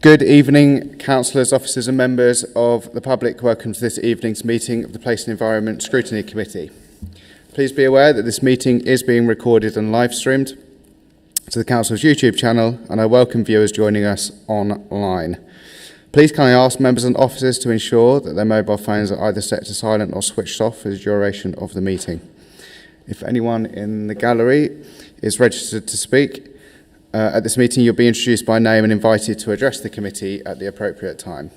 Good evening, councillors, officers and members of the public. Welcome to this evening's meeting of the Place and Environment Scrutiny Committee. Please be aware that this meeting is being recorded and live streamed to the Council's YouTube channel, and I welcome viewers joining us online. Please can I ask members and officers to ensure that their mobile phones are either set to silent or switched off for the duration of the meeting. If anyone in the gallery is registered to speak at this meeting, you'll be introduced by name and invited to address the committee at the appropriate time.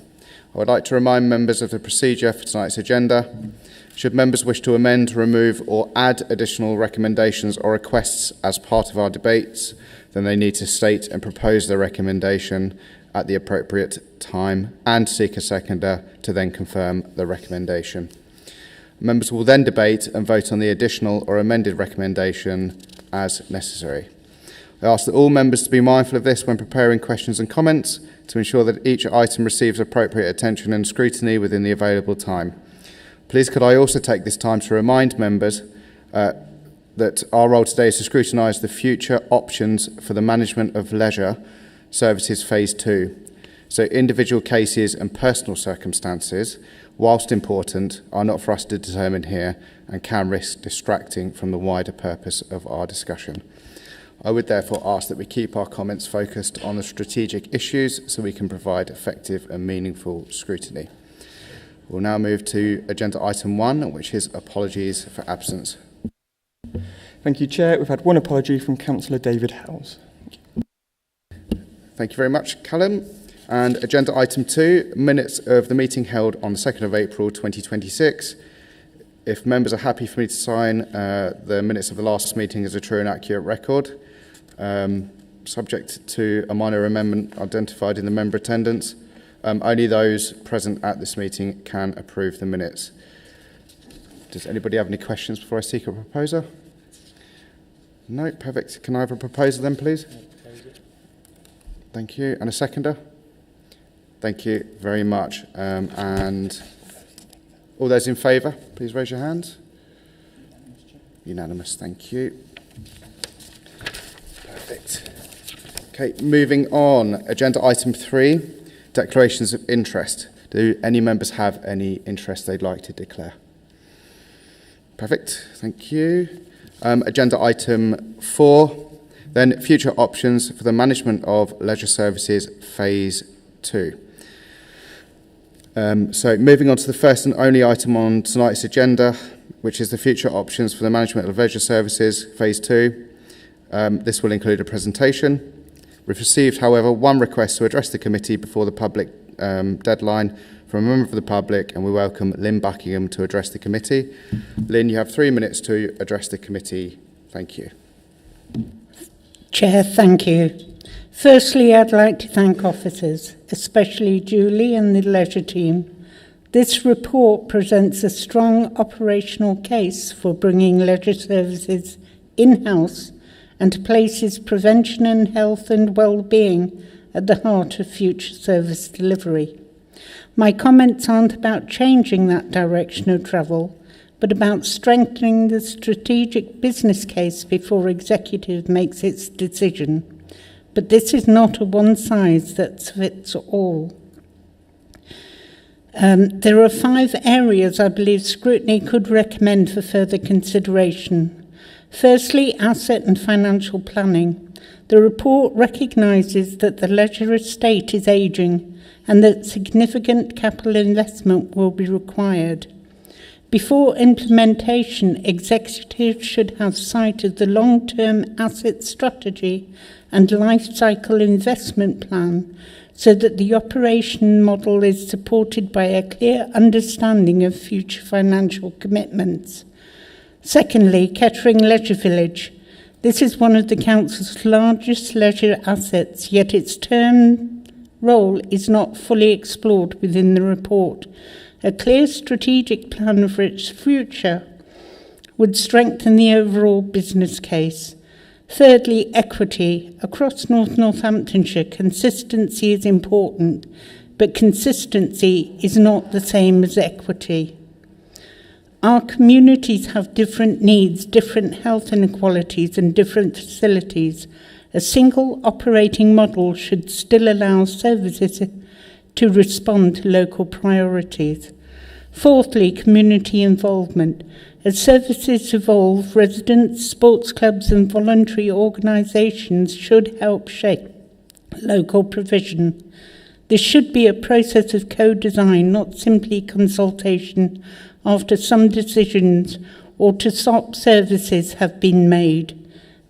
I would like to remind members of the procedure for tonight's agenda. Should members wish to amend, remove or add additional recommendations or requests as part of our debates, then they need to state and propose their recommendation at the appropriate time and seek a seconder to then confirm the recommendation. Members will then debate and vote on the additional or amended recommendation as necessary. I ask that all members to be mindful of this when preparing questions and comments to ensure that each item receives appropriate attention and scrutiny within the available time. Please could I also take this time to remind members that our role today is to scrutinise the future options for the management of leisure services phase 2. So individual cases and personal circumstances, whilst important, are not for us to determine here and can risk distracting from the wider purpose of our discussion. I would therefore ask that we keep our comments focused on the strategic issues so we can provide effective and meaningful scrutiny. We'll now move to agenda item 1, which is apologies for absence. Thank you, Chair. We've had one apology from Councillor David Howells. Thank you very much, Callum. And agenda item 2, minutes of the meeting held on the 2nd of April 2026. If members are happy for me to sign the minutes of the last meeting as a true and accurate record, subject to a minor amendment identified in the member attendance, only those present at this meeting can approve the minutes. Does anybody have any questions before I seek a proposer? No, perfect. Can I have a proposer then, please? Thank you. And a seconder? Thank you very much. And all those in favour, please raise your hands. Unanimous, thank you. Perfect. Okay, moving on. Agenda item 3, declarations of interest. Do any members have any interest they'd like to declare? Perfect, thank you. Agenda item 4, then future options for the management of leisure services phase 2. So moving on to the first and only item on tonight's agenda, which is the future options for the management of leisure services phase 2. This will include a presentation. We've received, however, one request to address the committee before the public deadline from a member of the public, and we welcome Lynn Buckingham to address the committee. Lynn, you have 3 minutes to address the committee. Thank you. Chair, thank you. Firstly, I'd like to thank officers, especially Julie and the leisure team. This report presents a strong operational case for bringing leisure services in-house and places prevention and health and well-being at the heart of future service delivery. My comments aren't about changing that direction of travel, but about strengthening the strategic business case before executive makes its decision. But this is not a one-size-fits-all. There are 5 areas I believe scrutiny could recommend for further consideration. Firstly, asset and financial planning. The report recognises that the leisure estate is ageing and that significant capital investment will be required. Before implementation, executives should have sight of the long-term asset strategy and life cycle investment plan so that the operation model is supported by a clear understanding of future financial commitments. Secondly, Kettering Leisure Village. This is one of the council's largest leisure assets, yet its term role is not fully explored within the report. A clear strategic plan for its future would strengthen the overall business case. Thirdly, equity. Across North Northamptonshire, consistency is important, but consistency is not the same as equity. Our communities have different needs, different health inequalities and different facilities. A single operating model should still allow services to respond to local priorities. Fourthly, community involvement. As services evolve, residents, sports clubs and voluntary organisations should help shape local provision. This should be a process of co-design, not simply consultation after some decisions or to stop services have been made.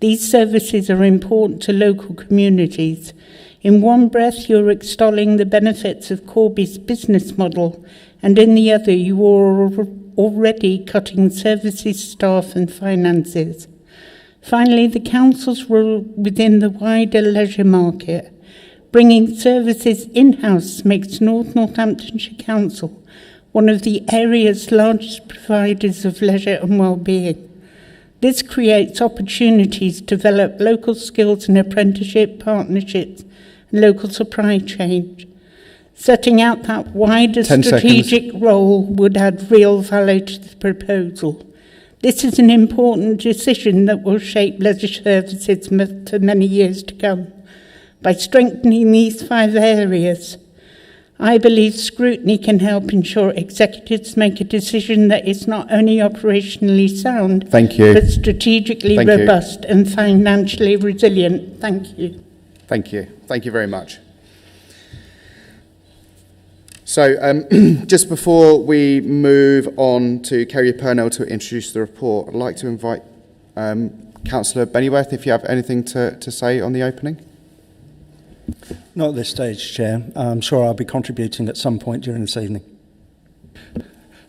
These services are important to local communities. In one breath, you're extolling the benefits of Corby's business model, and in the other, you are already cutting services, staff and finances. Finally, the council's role within the wider leisure market. Bringing services in-house makes North Northamptonshire Council one of the area's largest providers of leisure and well-being. This creates opportunities to develop local skills and apprenticeship partnerships and local supply chain. Setting out that wider strategic role would add real value to the proposal. This is an important decision that will shape leisure services for many years to come. By strengthening these 5 areas, I believe Scrutiny can help ensure executives make a decision that is not only operationally sound, but strategically robust and financially resilient. Thank you. Thank you. Thank you very much. So, just before we move on to Kerry Purnell to introduce the report, I'd like to invite Councillor Bennyworth, if you have anything to say on the opening. Not at this stage, Chair. I'm sure I'll be contributing at some point during this evening.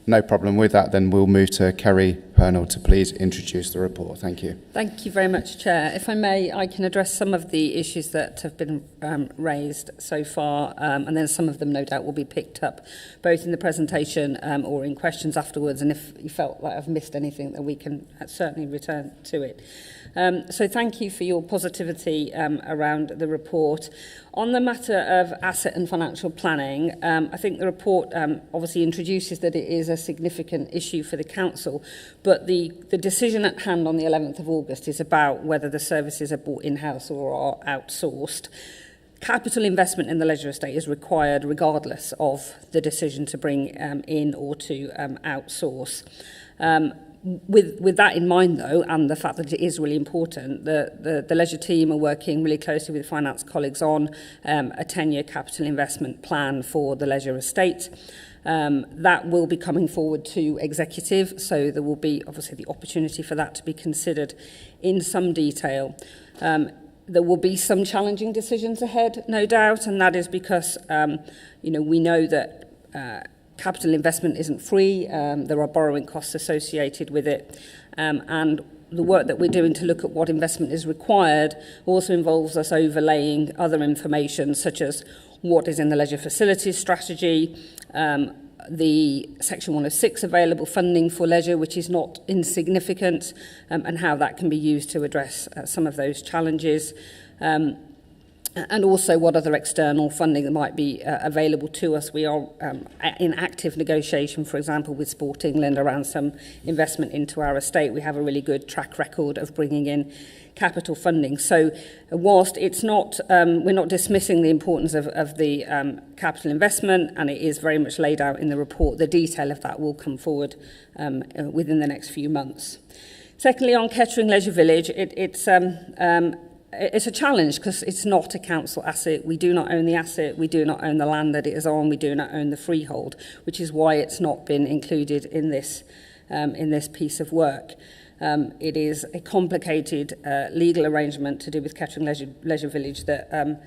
No problem with that. Then we'll move to Kerry Purnell to please introduce the report. Thank you. Thank you very much, Chair. If I may, I can address some of the issues that have been raised so far, and then some of them, no doubt, will be picked up both in the presentation or in questions afterwards. And if you felt like I've missed anything, then we can certainly return to it. So thank you for your positivity around the report. On the matter of asset and financial planning, I think the report obviously introduces that it is a significant issue for the council, but the decision at hand on the 11th of August is about whether the services are bought in-house or are outsourced. Capital investment in the leisure estate is required regardless of the decision to bring in or to outsource. With that in mind, though, and the fact that it is really important, the leisure team are working really closely with finance colleagues on a 10-year capital investment plan for the leisure estate. That will be coming forward to executive, so there will be obviously the opportunity for that to be considered in some detail. There will be some challenging decisions ahead, no doubt, and that is because we know that capital investment isn't free. There are borrowing costs associated with it, and the work that we're doing to look at what investment is required also involves us overlaying other information such as what is in the leisure facilities strategy, the Section 106 available funding for leisure, which is not insignificant, and how that can be used to address some of those challenges. And also what other external funding that might be available to us. We are in active negotiation, for example, with Sport England around some investment into our estate. We have a really good track record of bringing in capital funding. So whilst it's not, we're not dismissing the importance of the capital investment, and it is very much laid out in the report, the detail of that will come forward within the next few months. Secondly, on Kettering Leisure Village, it's a challenge because it's not a council asset. We do not own the asset. We do not own the land that it is on. We do not own the freehold, which is why it's not been included in this piece of work. It is a complicated legal arrangement to do with Kettering Leisure Village that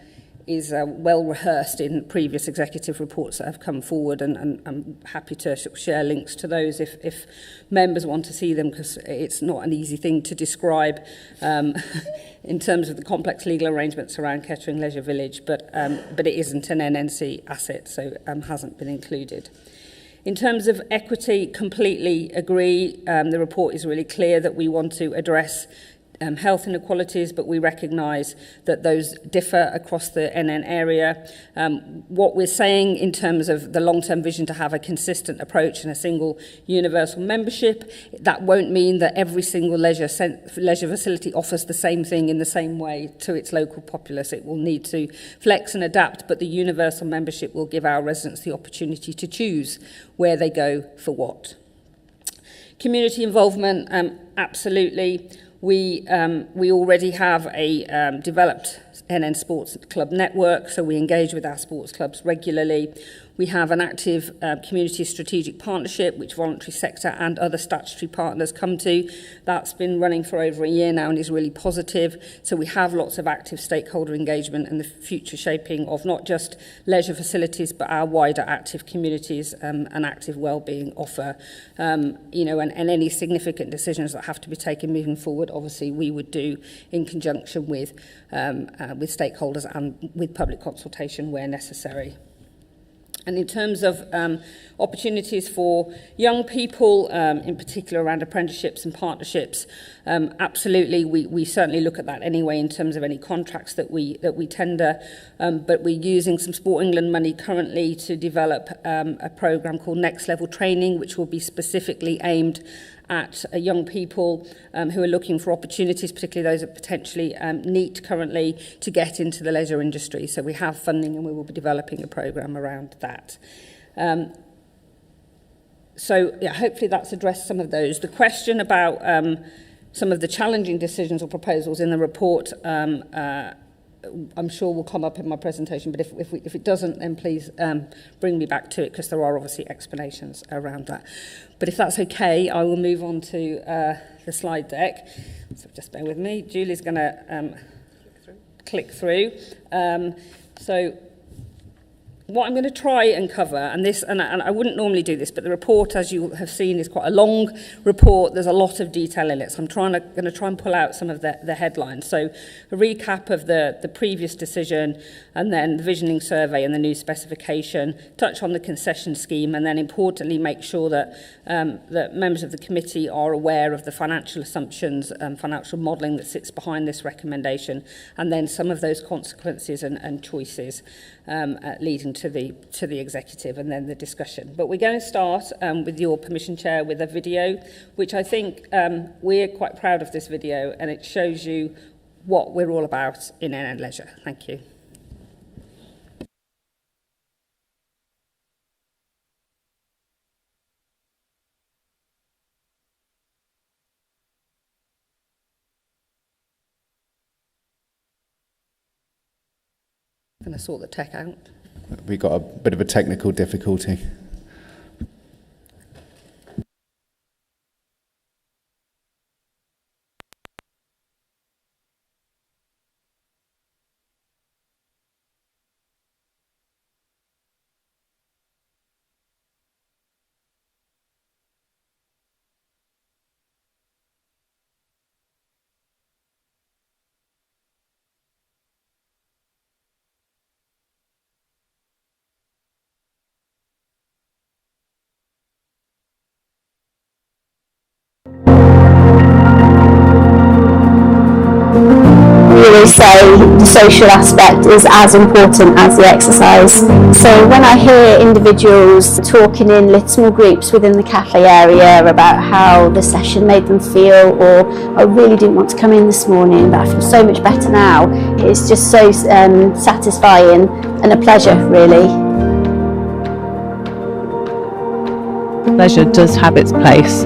is well rehearsed in previous executive reports that have come forward, and I'm happy to share links to those if members want to see them, because it's not an easy thing to describe in terms of the complex legal arrangements around Kettering Leisure Village, but it isn't an NNC asset, so hasn't been included. In terms of equity, completely agree. The report is really clear that we want to address health inequalities, but we recognise that those differ across the NN area. What we're saying in terms of the long-term vision to have a consistent approach and a single universal membership, that won't mean that every single leisure facility offers the same thing in the same way to its local populace. It will need to flex and adapt, but the universal membership will give our residents the opportunity to choose where they go for what. Community involvement, absolutely. We already have a developed NN Sports Club network, so we engage with our sports clubs regularly. We have an active community strategic partnership, which voluntary sector and other statutory partners come to. That's been running for over a year now and is really positive. So we have lots of active stakeholder engagement and the future shaping of not just leisure facilities, but our wider active communities and active wellbeing offer. And any significant decisions that have to be taken moving forward, obviously we would do in conjunction with stakeholders and with public consultation where necessary. And in terms of opportunities for young people, in particular around apprenticeships and partnerships, absolutely, we certainly look at that anyway in terms of any contracts that we tender. But we're using some Sport England money currently to develop a programme called Next Level Training, which will be specifically aimed at young people who are looking for opportunities, particularly those that potentially NEET currently, to get into the leisure industry. So we have funding and we will be developing a programme around that. Hopefully that's addressed some of those. The question about some of the challenging decisions or proposals in the report, I'm sure will come up in my presentation, but if it doesn't, then please bring me back to it, because there are obviously explanations around that. But if that's okay, I will move on to the slide deck. So just bear with me. Julie's going to click through. So what I'm going to try and cover, and I wouldn't normally do this, but the report, as you have seen, is quite a long report. There's a lot of detail in it, so I'm going to try and pull out some of the headlines. So a recap of the previous decision, and then the visioning survey and the new specification, touch on the concession scheme, and then importantly make sure that members of the committee are aware of the financial assumptions and financial modelling that sits behind this recommendation, and then some of those consequences and choices leading to the executive, and then the discussion. But we're going to start, with your permission, Chair, with a video, which I think we're quite proud of this video, and it shows you what we're all about in NN Leisure. Thank you. I'm going to sort the tech out. We got a bit of a technical difficulty. Really say the social aspect is as important as the exercise. So when I hear individuals talking in little small groups within the cafe area about how the session made them feel, or I really didn't want to come in this morning but I feel so much better now, it's just so satisfying and a pleasure, really. Leisure does have its place,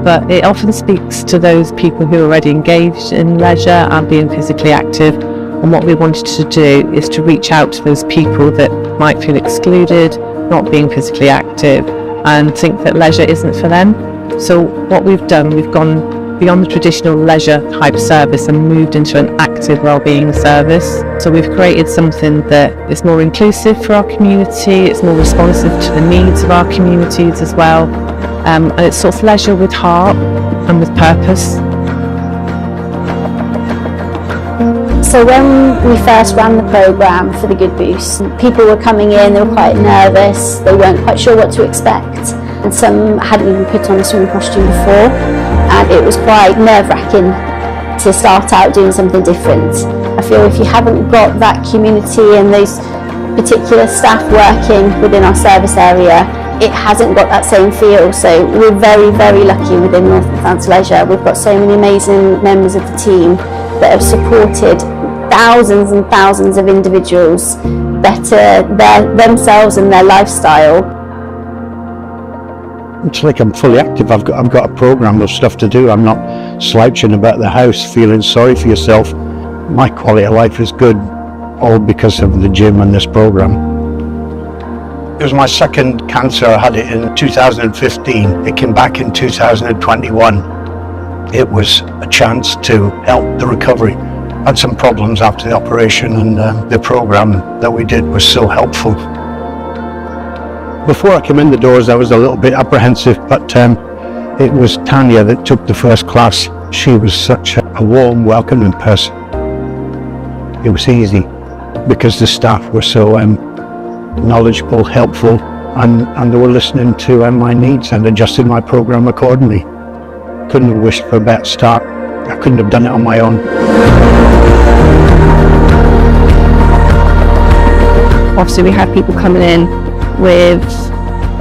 but it often speaks to those people who are already engaged in leisure and being physically active. And what we wanted to do is to reach out to those people that might feel excluded, not being physically active, and think that leisure isn't for them. So what we've done, we've gone beyond the traditional leisure type service and moved into an active wellbeing service. So we've created something that is more inclusive for our community, it's more responsive to the needs of our communities as well. And it's sort of leisure with heart and with purpose. So when we first ran the programme for the Good Boost, people were coming in, they were quite nervous, they weren't quite sure what to expect, and some hadn't even put on a swimming costume before, and it was quite nerve-wracking to start out doing something different. I feel if you haven't got that community and those particular staff working within our service area, it hasn't got that same feel. So we're very, very lucky within North Northampton Leisure. We've got so many amazing members of the team that have supported thousands and thousands of individuals better themselves and their lifestyle. It's like I'm fully active. I've got a programme of stuff to do. I'm not slouching about the house, feeling sorry for yourself. My quality of life is good, all because of the gym and this programme. It was my second cancer. I had it in 2015. It came back in 2021. It was a chance to help the recovery. I had some problems after the operation, and the programme that we did was so helpful. Before I came in the doors, I was a little bit apprehensive, but it was Tanya that took the first class. She was such a warm, welcoming person. It was easy because the staff were so knowledgeable, helpful, and they were listening to my needs and adjusting my programme accordingly. Couldn't have wished for a better start. I couldn't have done it on my own. Obviously, we have people coming in with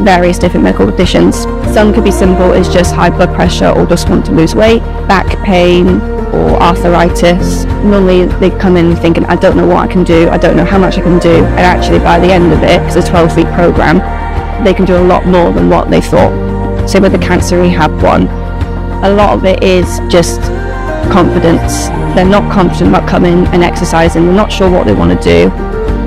various different medical conditions. Some could be simple as just high blood pressure or just want to lose weight, back pain or arthritis. Normally they come in thinking, I don't know what I can do, I don't know how much I can do, and actually by the end of it, because it's a 12-week programme, they can do a lot more than what they thought. So with the cancer rehab one, a lot of it is just confidence. They're not confident about coming and exercising, they're not sure what they want to do,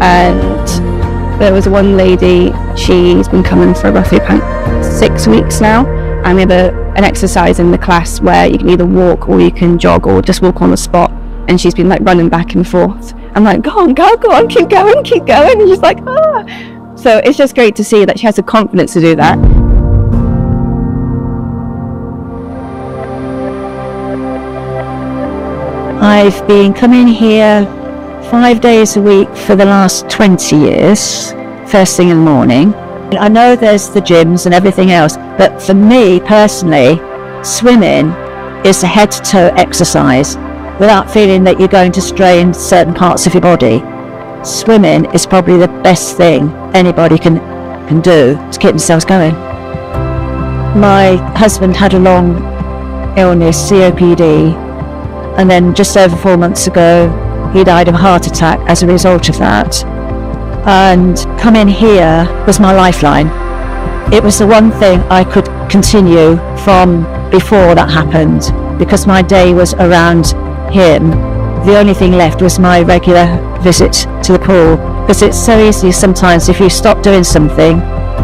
and there was one lady, she's been coming for roughly about 6 weeks now, and we have an exercise in the class where you can either walk or you can jog or just walk on the spot, and she's been like running back and forth. I'm like, go on, keep going, and she's like, ah. So it's just great to see that she has the confidence to do that. I've been coming here 5 days a week for the last 20 years, first thing in the morning. I know there's the gyms and everything else, but for me personally, swimming is a head to toe exercise without feeling that you're going to strain certain parts of your body. Swimming is probably the best thing anybody can do to keep themselves going. My husband had a long illness, COPD, and then just over 4 months ago, he died of a heart attack as a result of that. And coming here was my lifeline. It was the one thing I could continue from before that happened, because my day was around him. The only thing left was my regular visit to the pool, because it's so easy sometimes if you stop doing something,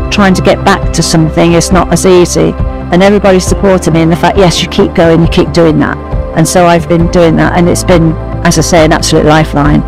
trying to get back to something is not as easy. And everybody supported me in the fact, yes, you keep going, you keep doing that. And so I've been doing that, and it's been, as I say, an absolute lifeline.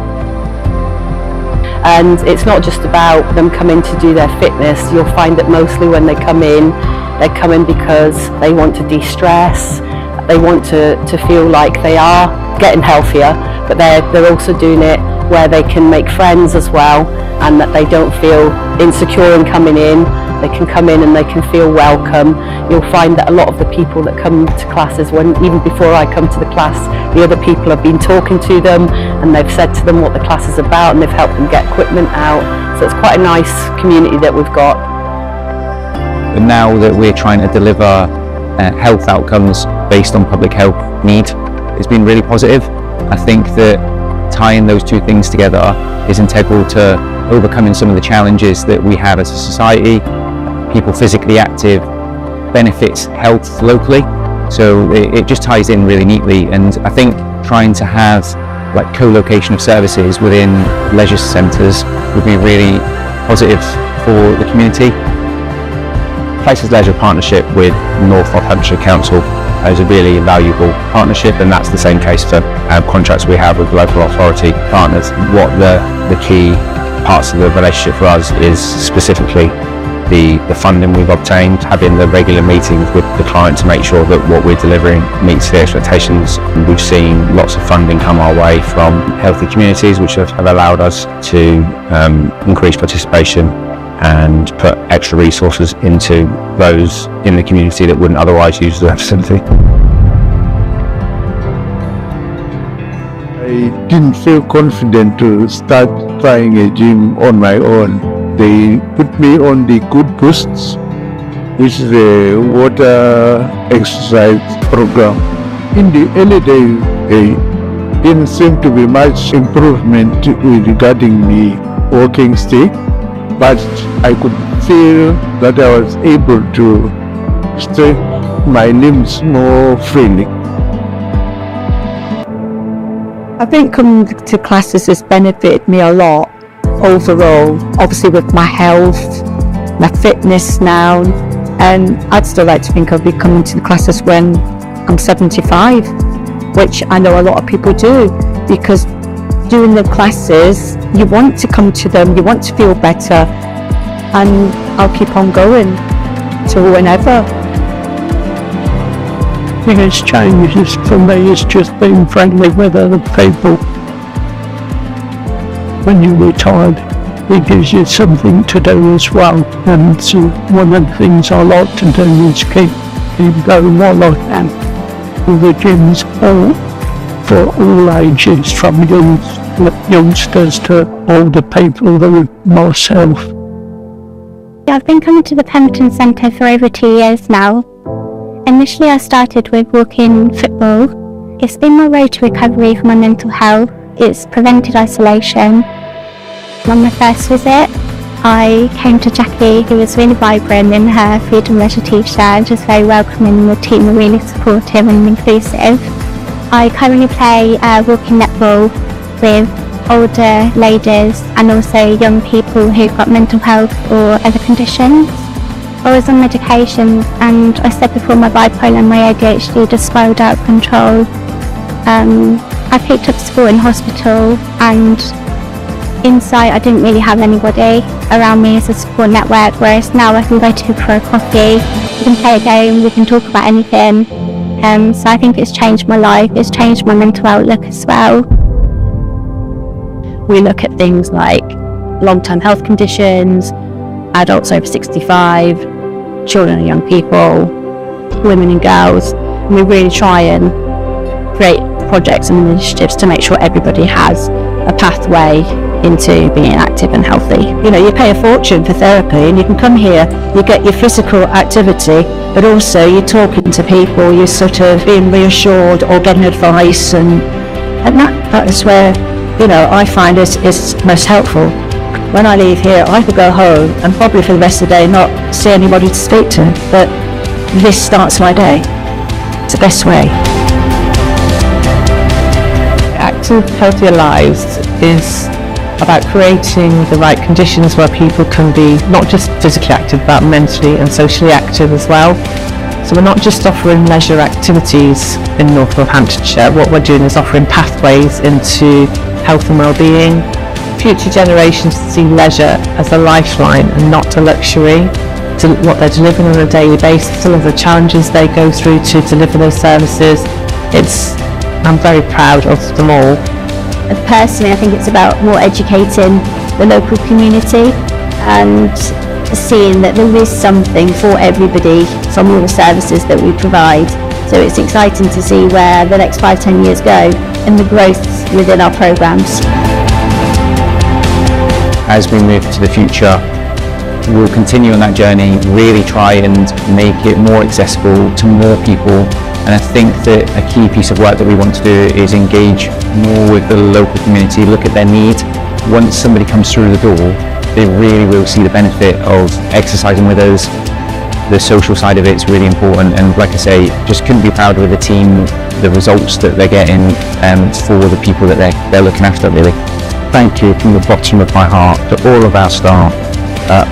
And it's not just about them coming to do their fitness. You'll find that mostly when they come in, they're coming because they want to de-stress, they want to feel like they are getting healthier, but they're also doing it where they can make friends as well, and that they don't feel insecure in coming in. They can come in and they can feel welcome. You'll find that a lot of the people that come to classes, even before I come to the class, the other people have been talking to them and they've said to them what the class is about, and they've helped them get equipment out. So it's quite a nice community that we've got. And now that we're trying to deliver health outcomes based on public health need, it's been really positive. I think that tying those two things together is integral to overcoming some of the challenges that we have as a society. People physically active benefits health locally, so it just ties in really neatly. And I think trying to have like co-location of services within leisure centres would be really positive for the community. Places Leisure partnership with North Northamptonshire Council is a really valuable partnership, and that's the same case for contracts we have with local authority partners. What the key parts of the relationship for us is specifically the funding we've obtained, having the regular meetings with the client to make sure that what we're delivering meets the expectations. We've seen lots of funding come our way from healthy communities, which have allowed us to increase participation and put extra resources into those in the community that wouldn't otherwise use the facility. I didn't feel confident to start trying a gym on my own. They put me on the Good Boosts, which is a water exercise program. In the early days, there didn't seem to be much improvement regarding the walking stick, but I could feel that I was able to stretch my limbs more freely. I think coming to classes has benefited me a lot overall, obviously with my health, my fitness now, and I'd still like to think I'll be coming to the classes when I'm 75, which I know a lot of people do, because doing the classes, you want to come to them, you want to feel better, and I'll keep on going till whenever. The biggest changes for me is just being friendly with other people. When you're retired, it gives you something to do as well, and so one of the things I like to do is keep going while I can. The gyms are for all ages, from youngsters to older people like myself. I've been coming to the Pemberton Centre for over 2 years now. Initially I started with walking football. It's been my road to recovery for my mental health. It's prevented isolation. On my first visit, I came to Jackie, who was really vibrant in her Freedom Leisure t-shirt, just very welcoming, and the team were really supportive and inclusive. I currently play walking netball with older ladies and also young people who've got mental health or other conditions. I was on medication, and I said before, my bipolar and my ADHD just spiraled out of control. I picked up support in hospital, and inside I didn't really have anybody around me as a support network, whereas now I can go to for a coffee, we can play a game, we can talk about anything. So I think it's changed my life, it's changed my mental outlook as well. We look at things like long-term health conditions, adults over 65, children and young people, women and girls, and we really try and create projects and initiatives to make sure everybody has a pathway into being active and healthy. You know, you pay a fortune for therapy, and you can come here, you get your physical activity, but also you're talking to people, you're sort of being reassured or getting advice, and that is where, you know, I find is most helpful. When I leave here, I could go home and probably for the rest of the day not see anybody to speak to, but this starts my day. It's the best way. Active, healthier lives is about creating the right conditions where people can be not just physically active but mentally and socially active as well. So we're not just offering leisure activities in North Northamptonshire, what we're doing is offering pathways into health and well-being. Future generations see leisure as a lifeline and not a luxury to what they're delivering on a daily basis, some of the challenges they go through to deliver those services. I'm very proud of them all. And personally, I think it's about more educating the local community and seeing that there is something for everybody from all the services that we provide. So it's exciting to see where the next 5-10 years go and the growth within our programmes. As we move to the future, we'll continue on that journey, really try and make it more accessible to more people. And I think that a key piece of work that we want to do is engage more with the local community, look at their need. Once somebody comes through the door, they really will see the benefit of exercising with us. The social side of it is really important, and like I say, just couldn't be prouder of the team, the results that they're getting for the people that they're looking after, really. Thank you from the bottom of my heart to all of our staff,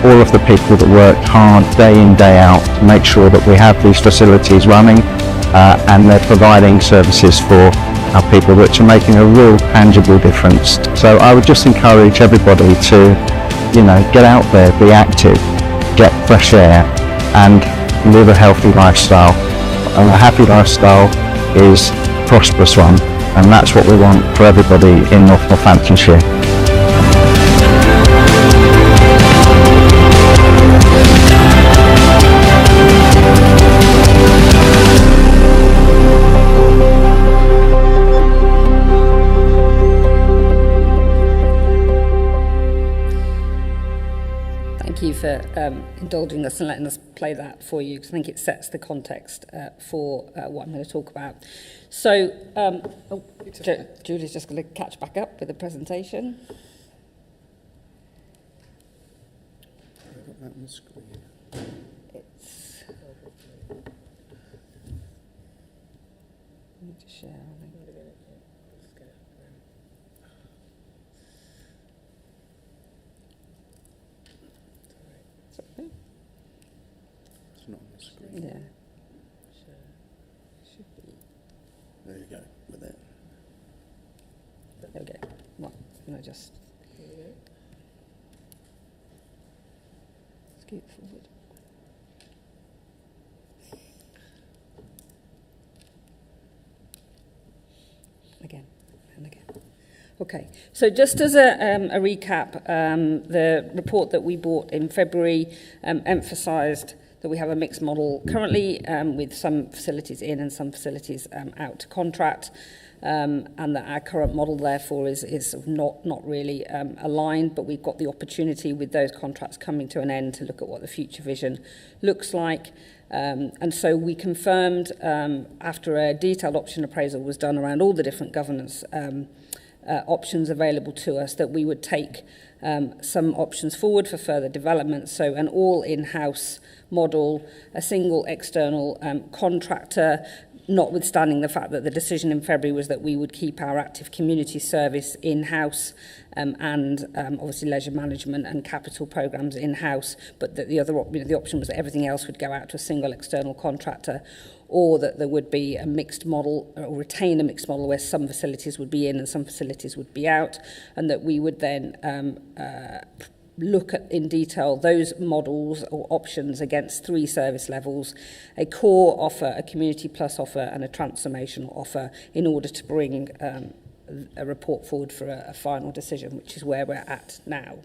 all of the people that work hard day in, day out to make sure that we have these facilities running and they're providing services for our people which are making a real tangible difference. So I would just encourage everybody to, you know, get out there, be active, get fresh air and live a healthy lifestyle. And a happy lifestyle is a prosperous one, and that's what we want for everybody in North Northamptonshire. for indulging us and letting us play that for you, because I think it sets the context for what I'm going to talk about. So, Julie's just going to catch back up with the presentation. I've got that on the screen. It's... I need to share, I think. It's not on the screen. Yeah. There you go, with it. There we go. Well, can I just scoot forward? Again and again. Okay, so just as a recap, the report that we bought in February emphasised that we have a mixed model currently with some facilities in and some facilities out to contract, and that our current model therefore is sort of not really aligned, but we've got the opportunity with those contracts coming to an end to look at what the future vision looks like. And so we confirmed after a detailed option appraisal was done around all the different governance options available to us that we would take some options forward for further development. So an all in-house model, a single external contractor, notwithstanding the fact that the decision in February was that we would keep our active community service in-house and obviously leisure management and capital programmes in-house, but that the other the option was that everything else would go out to a single external contractor, or that there would be a mixed model or retain a mixed model where some facilities would be in and some facilities would be out, and that we would then look at in detail those models or options against 3 service levels: a core offer, a community plus offer, and a transformational offer, in order to bring a report forward for a final decision, which is where we're at now.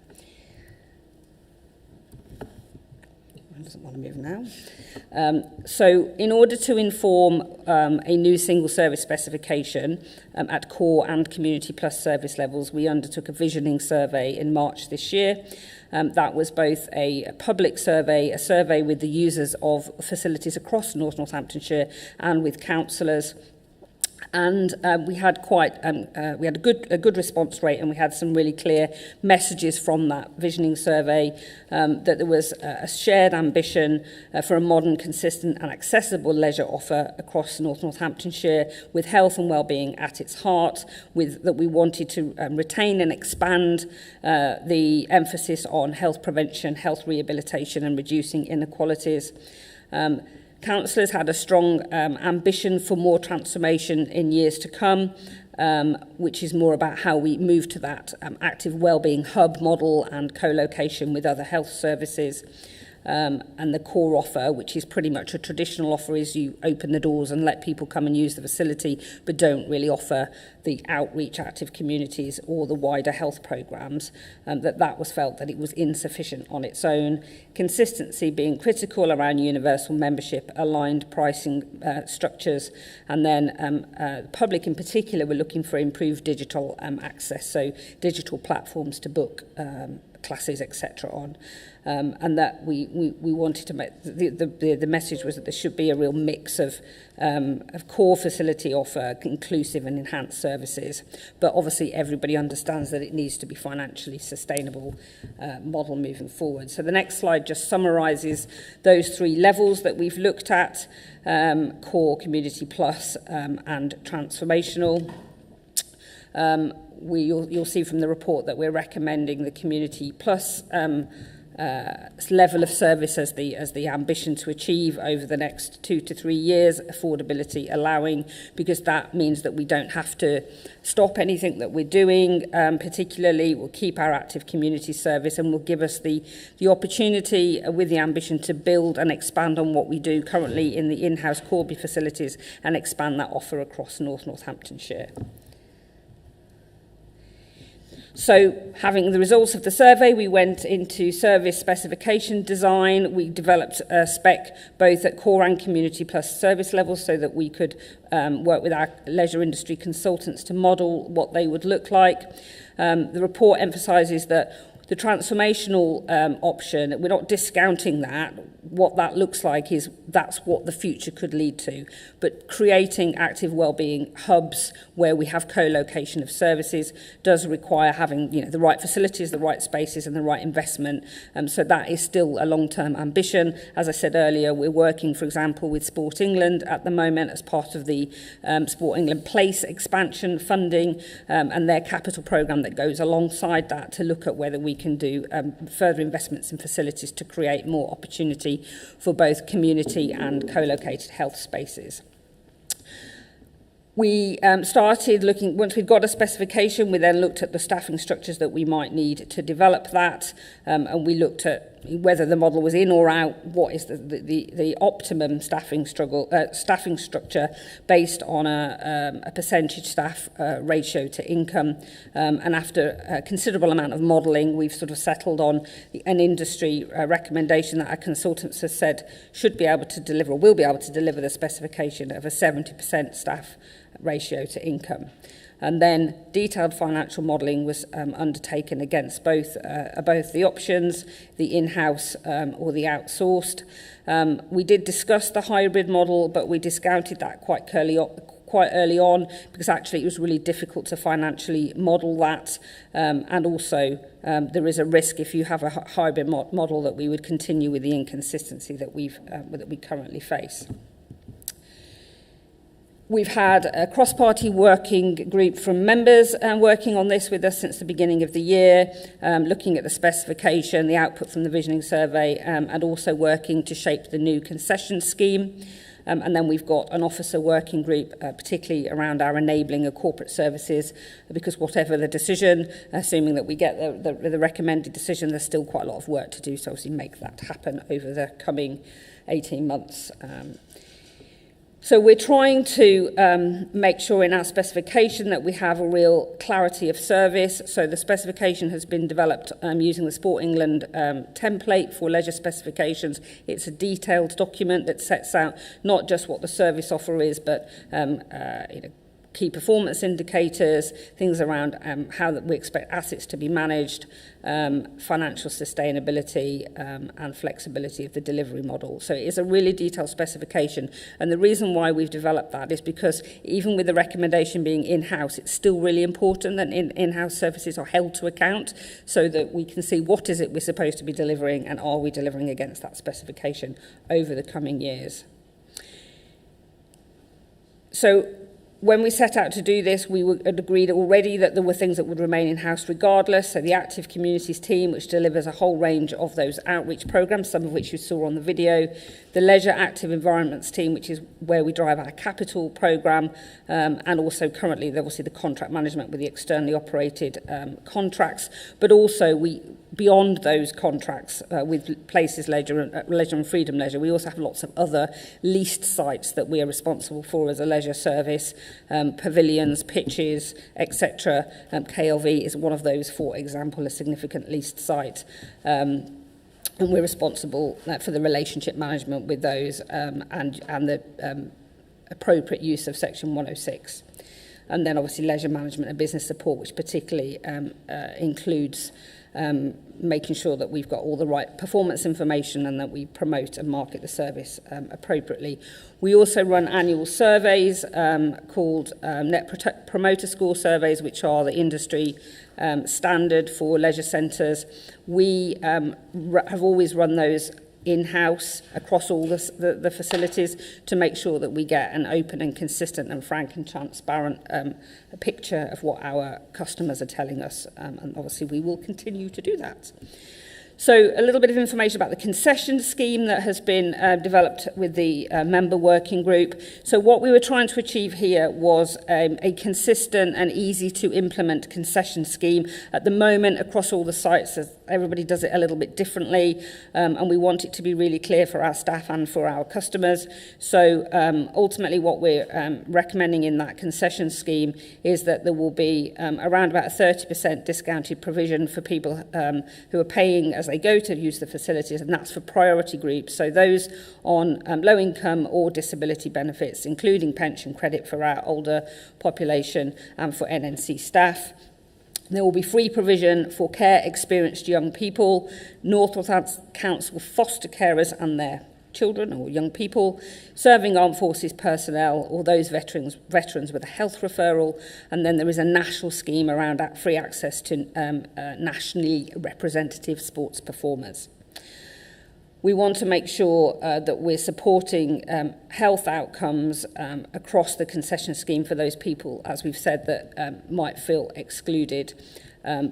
It doesn't want to move now. So in order to inform a new single service specification at core and community plus service levels, we undertook a visioning survey in March this year. That was both a public survey, a survey with the users of facilities across North Northamptonshire and with councillors. And we had a good response rate, and we had some really clear messages from that visioning survey that there was a shared ambition for a modern, consistent and accessible leisure offer across North Northamptonshire, with health and wellbeing at its heart, that we wanted to retain and expand the emphasis on health prevention, health rehabilitation and reducing inequalities. Councillors had a strong ambition for more transformation in years to come, which is more about how we move to that active wellbeing hub model and co-location with other health services. And the core offer, which is pretty much a traditional offer, is you open the doors and let people come and use the facility, but don't really offer the outreach active communities or the wider health programmes. That was felt that it was insufficient on its own. Consistency being critical around universal membership, aligned pricing structures, and then the public in particular were looking for improved digital access, so digital platforms to book classes, etc. on. And that we wanted to make the message was that there should be a real mix of core facility offer, inclusive and enhanced services, but obviously everybody understands that it needs to be financially sustainable model moving forward. So the next slide just summarises those 3 levels that we've looked at: core, community plus, and transformational. You'll see from the report that we're recommending the community plus level of service as the ambition to achieve over the next 2 to 3 years, affordability allowing, because that means that we don't have to stop anything that we're doing. Particularly, we'll keep our active community service and will give us the opportunity with the ambition to build and expand on what we do currently in the in-house Corby facilities and expand that offer across North Northamptonshire. So, having the results of the survey, we went into service specification design. We developed a spec both at core and community plus service levels so that we could work with our leisure industry consultants to model what they would look like. The report emphasises that The transformational option, we're not discounting that. What that looks like is that's what the future could lead to. But creating active wellbeing hubs where we have co-location of services does require having the right facilities, the right spaces and the right investment. So that is still a long-term ambition. As I said earlier, we're working, for example, with Sport England at the moment as part of the Sport England Place expansion funding and their capital programme that goes alongside that to look at whether we can do further investments in facilities to create more opportunity for both community and co-located health spaces. We started looking, once we'd got a specification, we then looked at the staffing structures that we might need to develop that, and we looked at whether the model was in or out, what is the optimum staffing structure based on a percentage staff ratio to income. And after a considerable amount of modelling, we've sort of settled on an industry recommendation that our consultants have said should be able to deliver, or will be able to deliver, the specification of a 70% staff ratio to income. And then detailed financial modelling was undertaken against both the options, the in-house or the outsourced. We did discuss the hybrid model, but we discounted that quite early on because actually it was really difficult to financially model that, and also there is a risk if you have a hybrid model that we would continue with the inconsistency that we currently face. We've had a cross-party working group from members working on this with us since the beginning of the year, looking at the specification, the output from the visioning survey, and also working to shape the new concession scheme. And then we've got an officer working group, particularly around our enabling of corporate services, because whatever the decision, assuming that we get the recommended decision, there's still quite a lot of work to do, so obviously make that happen over the coming 18 months. So we're trying to make sure in our specification that we have a real clarity of service. So the specification has been developed using the Sport England template for leisure specifications. It's a detailed document that sets out not just what the service offer is, but key performance indicators, things around how that we expect assets to be managed, financial sustainability and flexibility of the delivery model. So it is a really detailed specification. And the reason why we've developed that is because even with the recommendation being in-house, it's still really important that in-house services are held to account so that we can see what is it we're supposed to be delivering and are we delivering against that specification over the coming years. So when we set out to do this, we had agreed already that there were things that would remain in-house regardless. So the Active Communities team, which delivers a whole range of those outreach programmes, some of which you saw on the video. The Leisure Active Environments team, which is where we drive our capital programme. And also currently, obviously, the contract management with the externally operated contracts. But also, beyond those contracts with Places Leisure and Freedom Leisure, we also have lots of other leased sites that we are responsible for as a leisure service, pavilions, pitches, etc. KLV is one of those, for example, a significant leased site. And we're responsible for the relationship management with those and the appropriate use of Section 106. And then obviously leisure management and business support, which particularly includes making sure that we've got all the right performance information and that we promote and market the service appropriately. We also run annual surveys called Net Promoter Score surveys, which are the industry standard for leisure centres. We have always run those in-house across all the facilities to make sure that we get an open and consistent and frank and transparent picture of what our customers are telling us, and obviously we will continue to do that. So a little bit of information about the concession scheme that has been developed with the member working group. So what we were trying to achieve here was a consistent and easy to implement concession scheme. At the moment, across all the sites, everybody does it a little bit differently, and we want it to be really clear for our staff and for our customers. So ultimately what we're recommending in that concession scheme is that there will be around about a 30% discounted provision for people who are paying as they go to use the facilities, and that's for priority groups. So those on low income or disability benefits, including pension credit for our older population and for NNC staff. There will be free provision for care experienced young people, Northwest Council foster carers and their children or young people, serving armed forces personnel or those veterans with a health referral, and then there is a national scheme around free access to nationally representative sports performers. We want to make sure that we're supporting health outcomes across the concession scheme for those people, as we've said, that might feel excluded.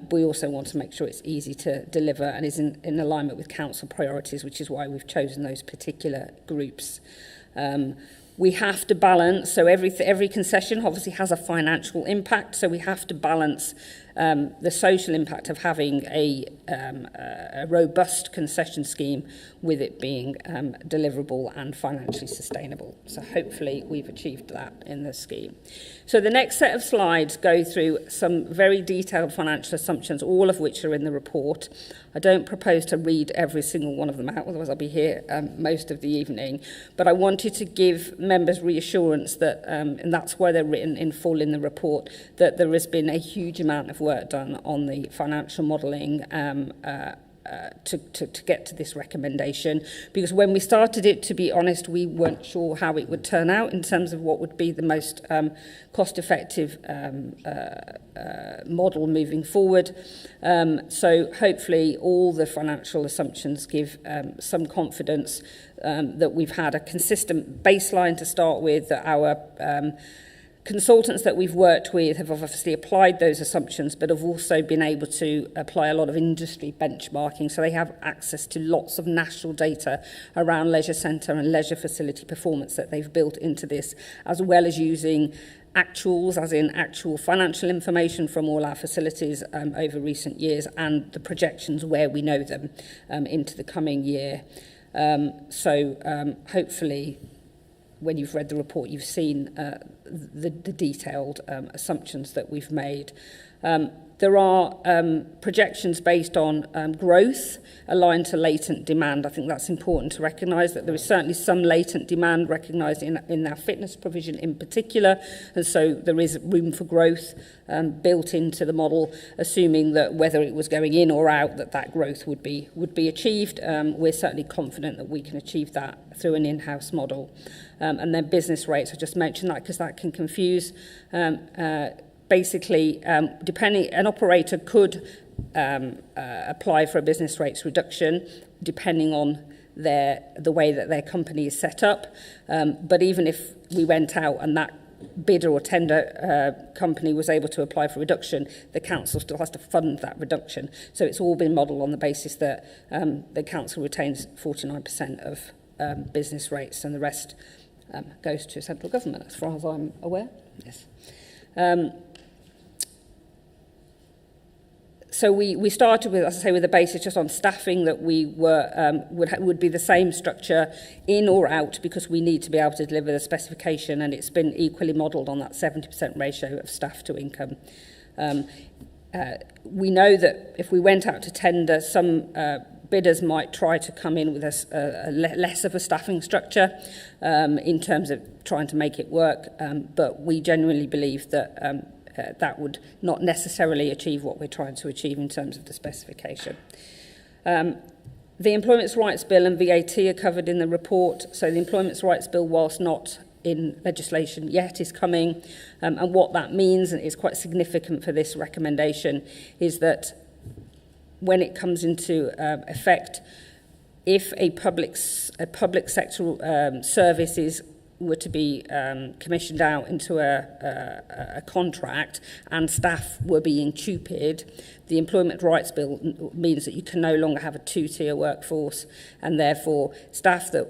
We also want to make sure it's easy to deliver and is in alignment with council priorities, which is why we've chosen those particular groups. We have to balance, so every concession obviously has a financial impact, so we have to balance the social impact of having a robust concession scheme with it being deliverable and financially sustainable. So hopefully we've achieved that in the scheme. So the next set of slides go through some very detailed financial assumptions, all of which are in the report. I don't propose to read every single one of them out, otherwise I'll be here most of the evening. But I wanted to give members reassurance that, and that's why they're written in full in the report, that there has been a huge amount of work done on the financial modelling to get to this recommendation, because when we started it, to be honest, we weren't sure how it would turn out in terms of what would be the most cost-effective model moving forward. So hopefully all the financial assumptions give some confidence that we've had a consistent baseline to start with, that our consultants that we've worked with have obviously applied those assumptions, but have also been able to apply a lot of industry benchmarking. So they have access to lots of national data around leisure centre and leisure facility performance that they've built into this, as well as using actuals, as in actual financial information from all our facilities over recent years, and the projections where we know them into the coming year. Hopefully, when you've read the report, you've seen the detailed assumptions that we've made. There are projections based on growth aligned to latent demand. I think that's important to recognise, that there is certainly some latent demand recognised in our fitness provision in particular, and so there is room for growth built into the model, assuming that whether it was going in or out, that growth would be achieved. We're certainly confident that we can achieve that through an in-house model. And then business rates, I just mentioned that because that can confuse. Basically, depending, an operator could apply for a business rates reduction depending on the way that their company is set up. But even if we went out and that bidder or tender company was able to apply for reduction, the council still has to fund that reduction. So it's all been modelled on the basis that the council retains 49% of business rates, and the rest goes to central government, as far as I'm aware. Yes. So we started with, as I say, with a basis just on staffing, that we were would be the same structure in or out, because we need to be able to deliver the specification, and it's been equally modelled on that 70% ratio of staff to income. We know that if we went out to tender, some bidders might try to come in with a less of a staffing structure in terms of trying to make it work, but we genuinely believe that that would not necessarily achieve what we're trying to achieve in terms of the specification. The Employment Rights Bill and VAT are covered in the report. So the Employment Rights Bill, whilst not in legislation yet, is coming. And what that means, and is quite significant for this recommendation, is that when it comes into effect, if a public sector service were to be commissioned out into a contract and staff were being TUPE'd, the Employment Rights Bill means that you can no longer have a two-tier workforce, and therefore staff that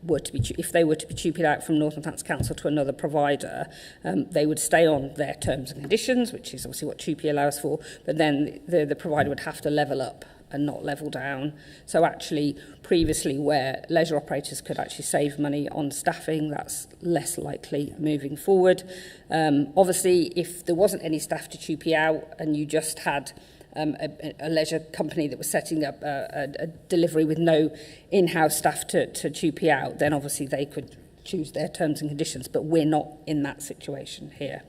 were to be, if they were to be TUPE'd out from Northumberland Council to another provider, they would stay on their terms and conditions, which is obviously what TUPE allows for, but then the provider would have to level up and not level down. So actually, previously where leisure operators could actually save money on staffing, that's less likely moving forward. Obviously, if there wasn't any staff to TUPE out and you just had a leisure company that was setting up a delivery with no in-house staff to TUPE out, then obviously they could choose their terms and conditions, but we're not in that situation here.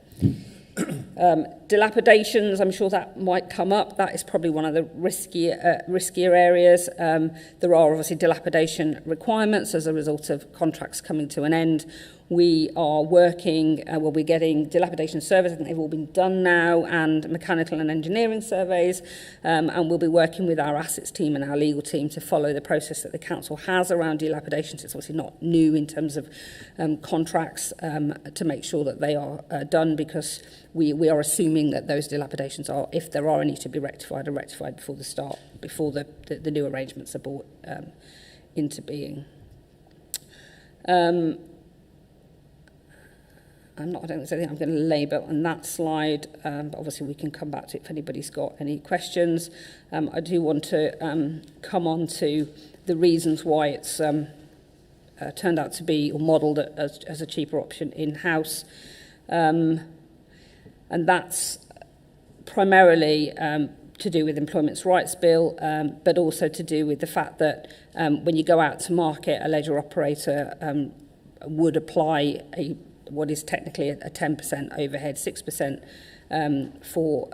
Dilapidations, I'm sure that might come up. That is probably one of the riskier areas. There are obviously dilapidation requirements as a result of contracts coming to an end. We are working, we're getting dilapidation surveys, I think they've all been done now, and mechanical and engineering surveys, and we'll be working with our assets team and our legal team to follow the process that the council has around dilapidations. It's obviously not new in terms of contracts, to make sure that they are done, because we are assuming that those dilapidations are, if there are any to be rectified, are rectified before the new arrangements are brought into being. I don't think there's anything I'm going to labour on that slide, but obviously we can come back to it if anybody's got any questions. I do want to come on to the reasons why it's turned out to be, or modelled as a cheaper option in-house. And that's primarily to do with Employment Rights Bill, but also to do with the fact that when you go out to market, a leisure operator would apply what is technically a 10% overhead, 6% for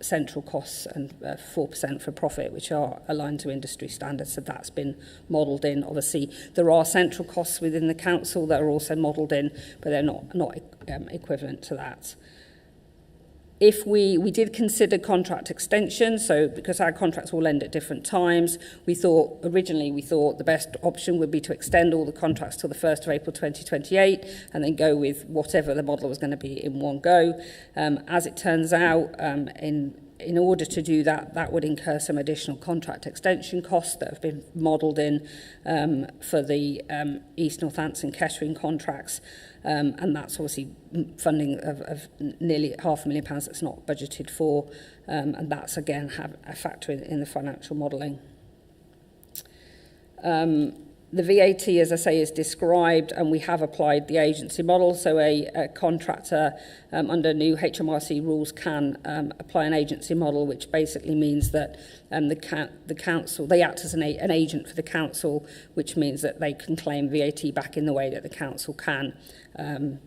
central costs and 4% for profit, which are aligned to industry standards. So that's been modelled in. Obviously, there are central costs within the council that are also modelled in, but they're not equivalent to that. If we did consider contract extension, so because our contracts will end at different times, originally we thought the best option would be to extend all the contracts till the 1st of April 2028 and then go with whatever the model was going to be in one go. As it turns out, in order to do that, that would incur some additional contract extension costs that have been modelled in for the East Northampton Kettering contracts. And that's obviously funding of nearly £500,000 that's not budgeted for, and that's again a factor in the financial modelling. The VAT, as I say, is described, and we have applied the agency model. So a contractor under new HMRC rules can apply an agency model, which basically means that the council, they act as an agent for the council, which means that they can claim VAT back in the way that the council can.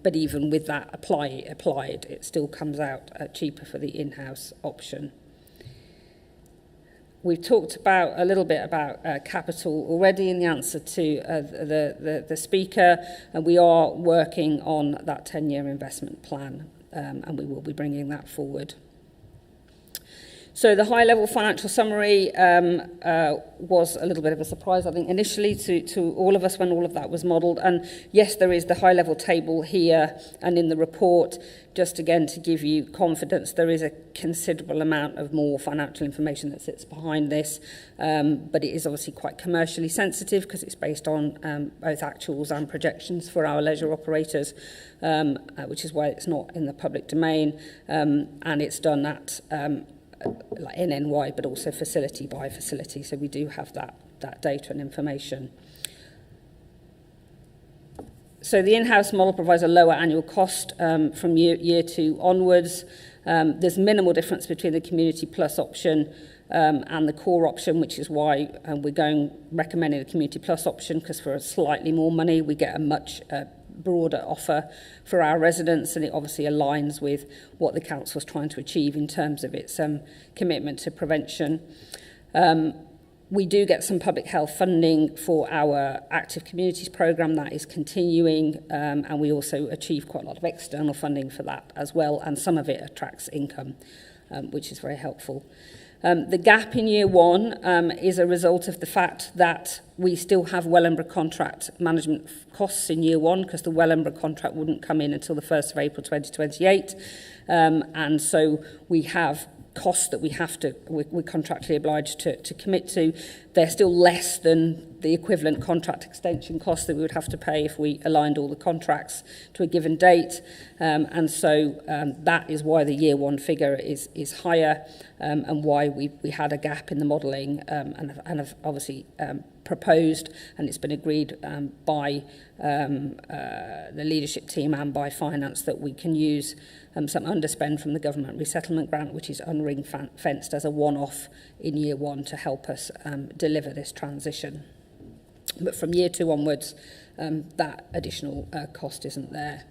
But even with that applied, it still comes out cheaper for the in-house option. We've talked a little bit about capital already in the answer to the speaker, and we are working on that 10-year investment plan, and we will be bringing that forward. So the high-level financial summary was a little bit of a surprise, I think, initially to all of us when all of that was modelled. And yes, there is the high-level table here and in the report. Just again to give you confidence, there is a considerable amount of more financial information that sits behind this, but it is obviously quite commercially sensitive because it's based on both actuals and projections for our leisure operators, which is why it's not in the public domain, and it's done at like in NY, but also facility by facility. So we do have that data and information. So the in-house model provides a lower annual cost from year 2 onwards. There's minimal difference between the Community Plus option and the core option, which is why we're recommending the Community Plus option, because for slightly more money we get a much broader offer for our residents, and it obviously aligns with what the council is trying to achieve in terms of its commitment to prevention. We do get some public health funding for our Active Communities programme that is continuing, and we also achieve quite a lot of external funding for that as well, and some of it attracts income, which is very helpful. The gap in year 1 is a result of the fact that we still have Wellingborough contract management costs in year 1, because the Wellingborough contract wouldn't come in until the 1st of April 2028. And so we have costs that we're contractually obliged to commit to. They're still less than the equivalent contract extension costs that we would have to pay if we aligned all the contracts to a given date. And so that is why the year 1 figure is higher, and why we had a gap in the modelling, and have obviously proposed, and it's been agreed by the leadership team and by finance, that we can use some underspend from the government resettlement grant, which is unring-fenced as a one-off in year 1 to help us deliver this transition. But from year 2 onwards, that additional cost isn't there.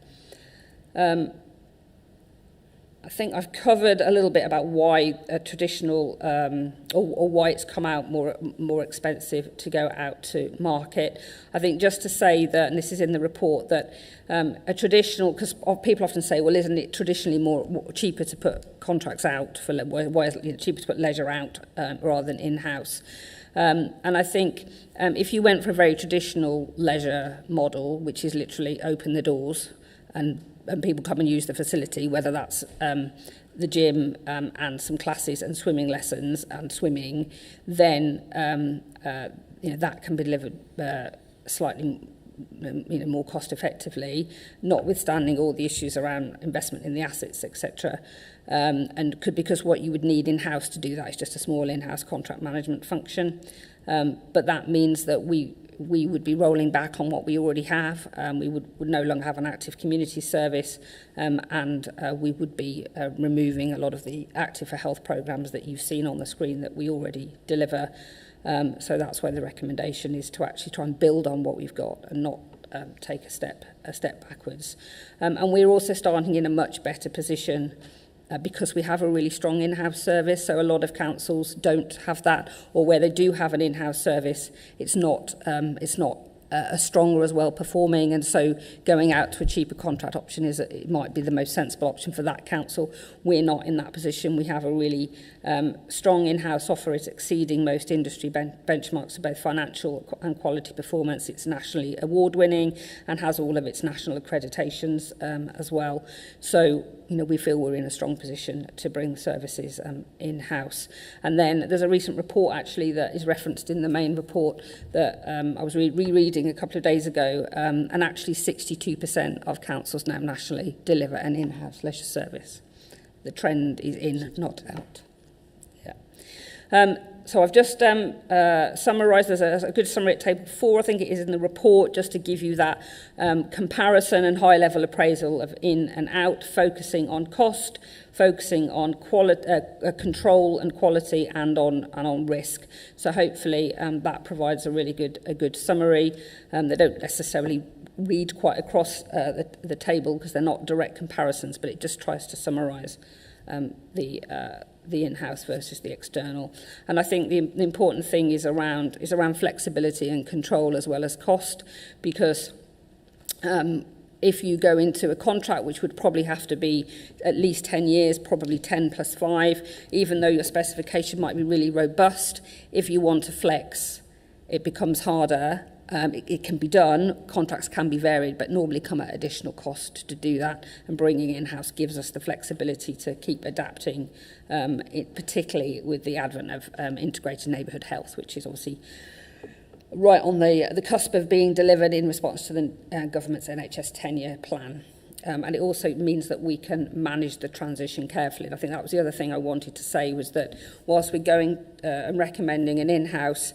I think I've covered a little bit about why a traditional, or why it's come out more expensive to go out to market. I think just to say that, and this is in the report, that a traditional, because people often say, well, isn't it traditionally more cheaper to put contracts out for, why is it cheaper to put leisure out rather than in-house? And I think if you went for a very traditional leisure model, which is literally open the doors and people come and use the facility, whether that's the gym and some classes and swimming lessons and swimming, then that can be delivered slightly more cost effectively, notwithstanding all the issues around investment in the assets, etc. Because what you would need in-house to do that is just a small in-house contract management function. But that means that we would be rolling back on what we already have. We would no longer have an active community service, and we would be removing a lot of the Active for Health programmes that you've seen on the screen that we already deliver. So that's why the recommendation is to actually try and build on what we've got and not take a step backwards. And we're also starting in a much better position because we have a really strong in-house service. So a lot of councils don't have that, or where they do have an in-house service, it's not as strong or as well performing, and so going out to a cheaper contract option it might be the most sensible option for that council. We're not in that position. We have a really strong in-house offer. It's exceeding most industry benchmarks for both financial and quality performance. It's nationally award-winning and has all of its national accreditations as well. So we feel we're in a strong position to bring services in-house. And then there's a recent report actually that is referenced in the main report that I was rereading a couple of days ago, and actually 62% of councils now nationally deliver an in-house leisure service. The trend is in, not out. Yeah. So I've just summarised, there's a good summary at table 4, I think it is in the report, just to give you that comparison and high-level appraisal of in and out, focusing on cost, focusing on control and quality, and on risk. So hopefully that provides a really good summary. They don't necessarily read quite across the table because they're not direct comparisons, but it just tries to summarise the in-house versus the external. And I think the important thing is around flexibility and control as well as cost, because if you go into a contract, which would probably have to be at least 10 years, probably 10 plus 5, even though your specification might be really robust, if you want to flex, it becomes harder. It can be done, contracts can be varied, but normally come at additional cost to do that, and bringing in-house gives us the flexibility to keep adapting, particularly with the advent of integrated neighbourhood health, which is obviously right on the cusp of being delivered in response to the government's NHS 10-year plan. And it also means that we can manage the transition carefully. And I think that was the other thing I wanted to say, was that whilst we're going and recommending an in-house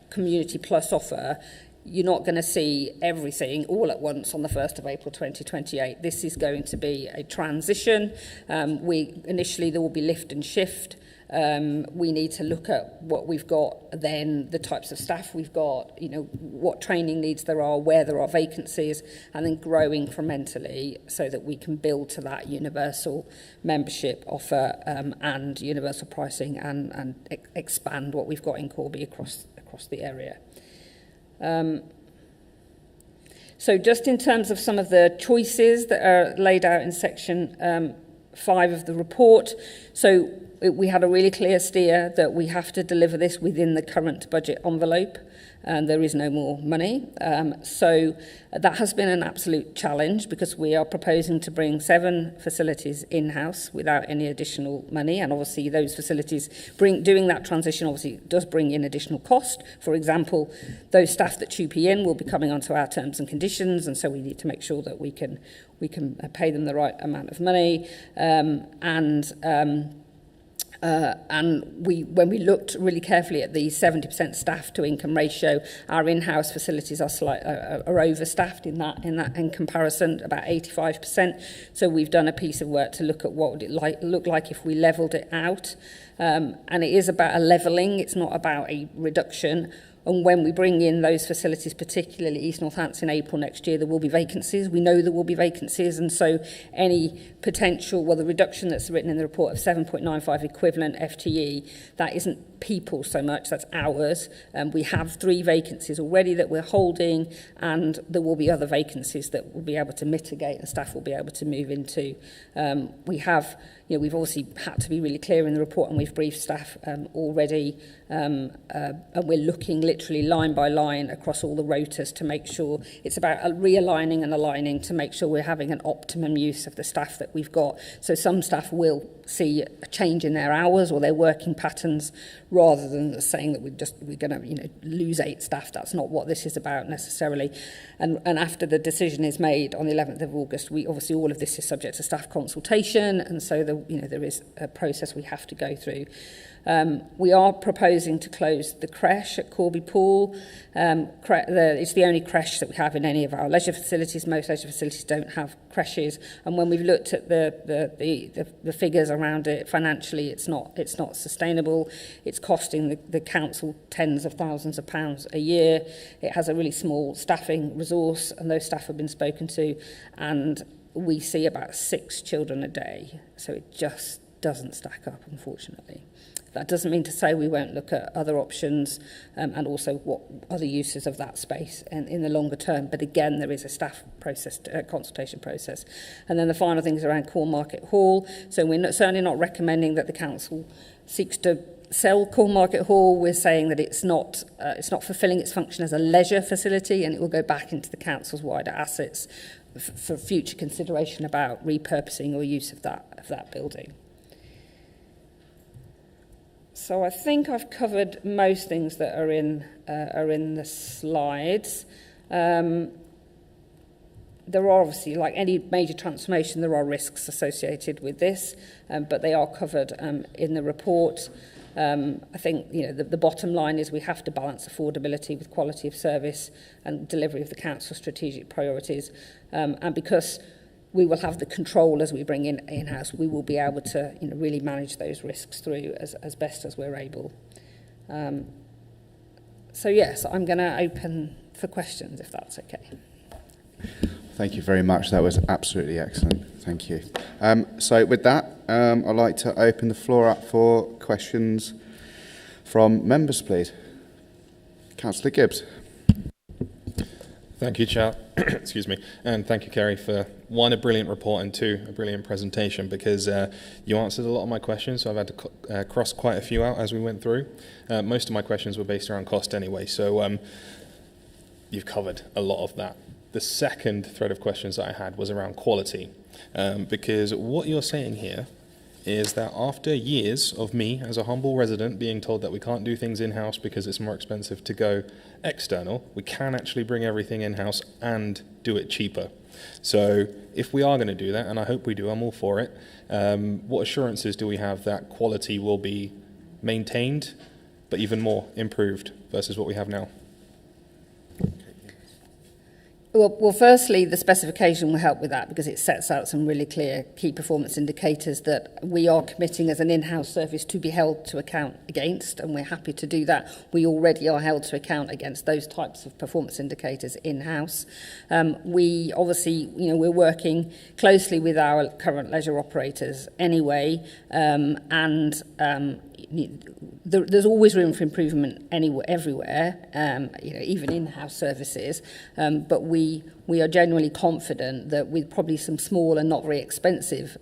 Community Plus offer, you're not going to see everything all at once on the 1st of April 2028. This is going to be a transition. Initially there will be lift and shift. We need to look at what we've got, then the types of staff we've got, what training needs there are, where there are vacancies, and then grow incrementally so that we can build to that universal membership offer and universal pricing, and expand what we've got in Corby across the area. So just in terms of some of the choices that are laid out in section 5 of the report, so we had a really clear steer that we have to deliver this within the current budget envelope, and there is no more money. So that has been an absolute challenge, because we are proposing to bring 7 facilities in-house without any additional money, and obviously those facilities doing that transition obviously does bring in additional cost. For example, those staff that TUPE in will be coming onto our terms and conditions, and so we need to make sure that we can pay them the right amount of money, and when we looked really carefully at the 70% staff to income ratio, our in-house facilities are overstaffed in comparison, about 85%. So we've done a piece of work to look at what would it look like if we levelled it out, and it is about a levelling. It's not about a reduction And when we bring in those facilities, particularly East Northampton in April next year, there will be vacancies. We know there will be vacancies, and so any potential, well, the reduction that's written in the report of 7.95 equivalent FTE, that isn't people so much, that's hours. We have 3 vacancies already that we're holding, and there will be other vacancies that we'll be able to mitigate and staff will be able to move into. We've obviously had to be really clear in the report, and we've briefed staff already, and we're looking literally line by line across all the rotas to make sure it's about realigning and aligning to make sure we're having an optimum use of the staff that we've got. So some staff will see a change in their hours or their working patterns, rather than saying that we're going to lose 8 staff. That's not what this is about necessarily. And after the decision is made on the 11th of August, we obviously all of this is subject to staff consultation, and so there is a process we have to go through. We are proposing to close the creche at Corby Pool. It's the only creche that we have in any of our leisure facilities. Most leisure facilities don't have creches, and when we've looked at the figures around it financially, it's not sustainable. It's costing the council tens of thousands of pounds a year. It has a really small staffing resource, and those staff have been spoken to, and we see about 6 children a day, so it just doesn't stack up, unfortunately. That doesn't mean to say we won't look at other options and also what other uses of that space in the longer term. But again, there is a staff process, consultation process. And then the final thing is around Cornmarket Hall. So we're certainly not recommending that the council seeks to sell Cornmarket Hall. We're saying that it's not fulfilling its function as a leisure facility, and it will go back into the council's wider assets for future consideration about repurposing or use of that building. So I think I've covered most things that are in the slides. There are obviously, like any major transformation, there are risks associated with this, but they are covered in the report. I think the bottom line is we have to balance affordability with quality of service and delivery of the council's strategic priorities, and because we will have the control as we bring in-house, we will be able to really manage those risks through as best as we're able. So yes, I'm going to open for questions, if that's okay. Thank you very much. That was absolutely excellent. Thank you. So with that, I'd like to open the floor up for questions from members, please. Councillor Gibbs. Thank you, Chair. Excuse me. And thank you, Kerry, for one, a brilliant report, and two, a brilliant presentation, because you answered a lot of my questions, so I've had to cross quite a few out as we went through. Most of my questions were based around cost anyway, so you've covered a lot of that. The second thread of questions that I had was around quality, because what you're saying here is that after years of me as a humble resident being told that we can't do things in-house because it's more expensive to go external, we can actually bring everything in-house and do it cheaper. So if we are going to do that, and I hope we do, I'm all for it, what assurances do we have that quality will be maintained but even more improved versus what we have now? Well, firstly, the specification will help with that because it sets out some really clear key performance indicators that we are committing as an in-house service to be held to account against, and we're happy to do that. We already are held to account against those types of performance indicators in-house. We obviously, we're working closely with our current leisure operators anyway, there's always room for improvement everywhere, even in-house services. But we are genuinely confident that with probably some small and not very expensive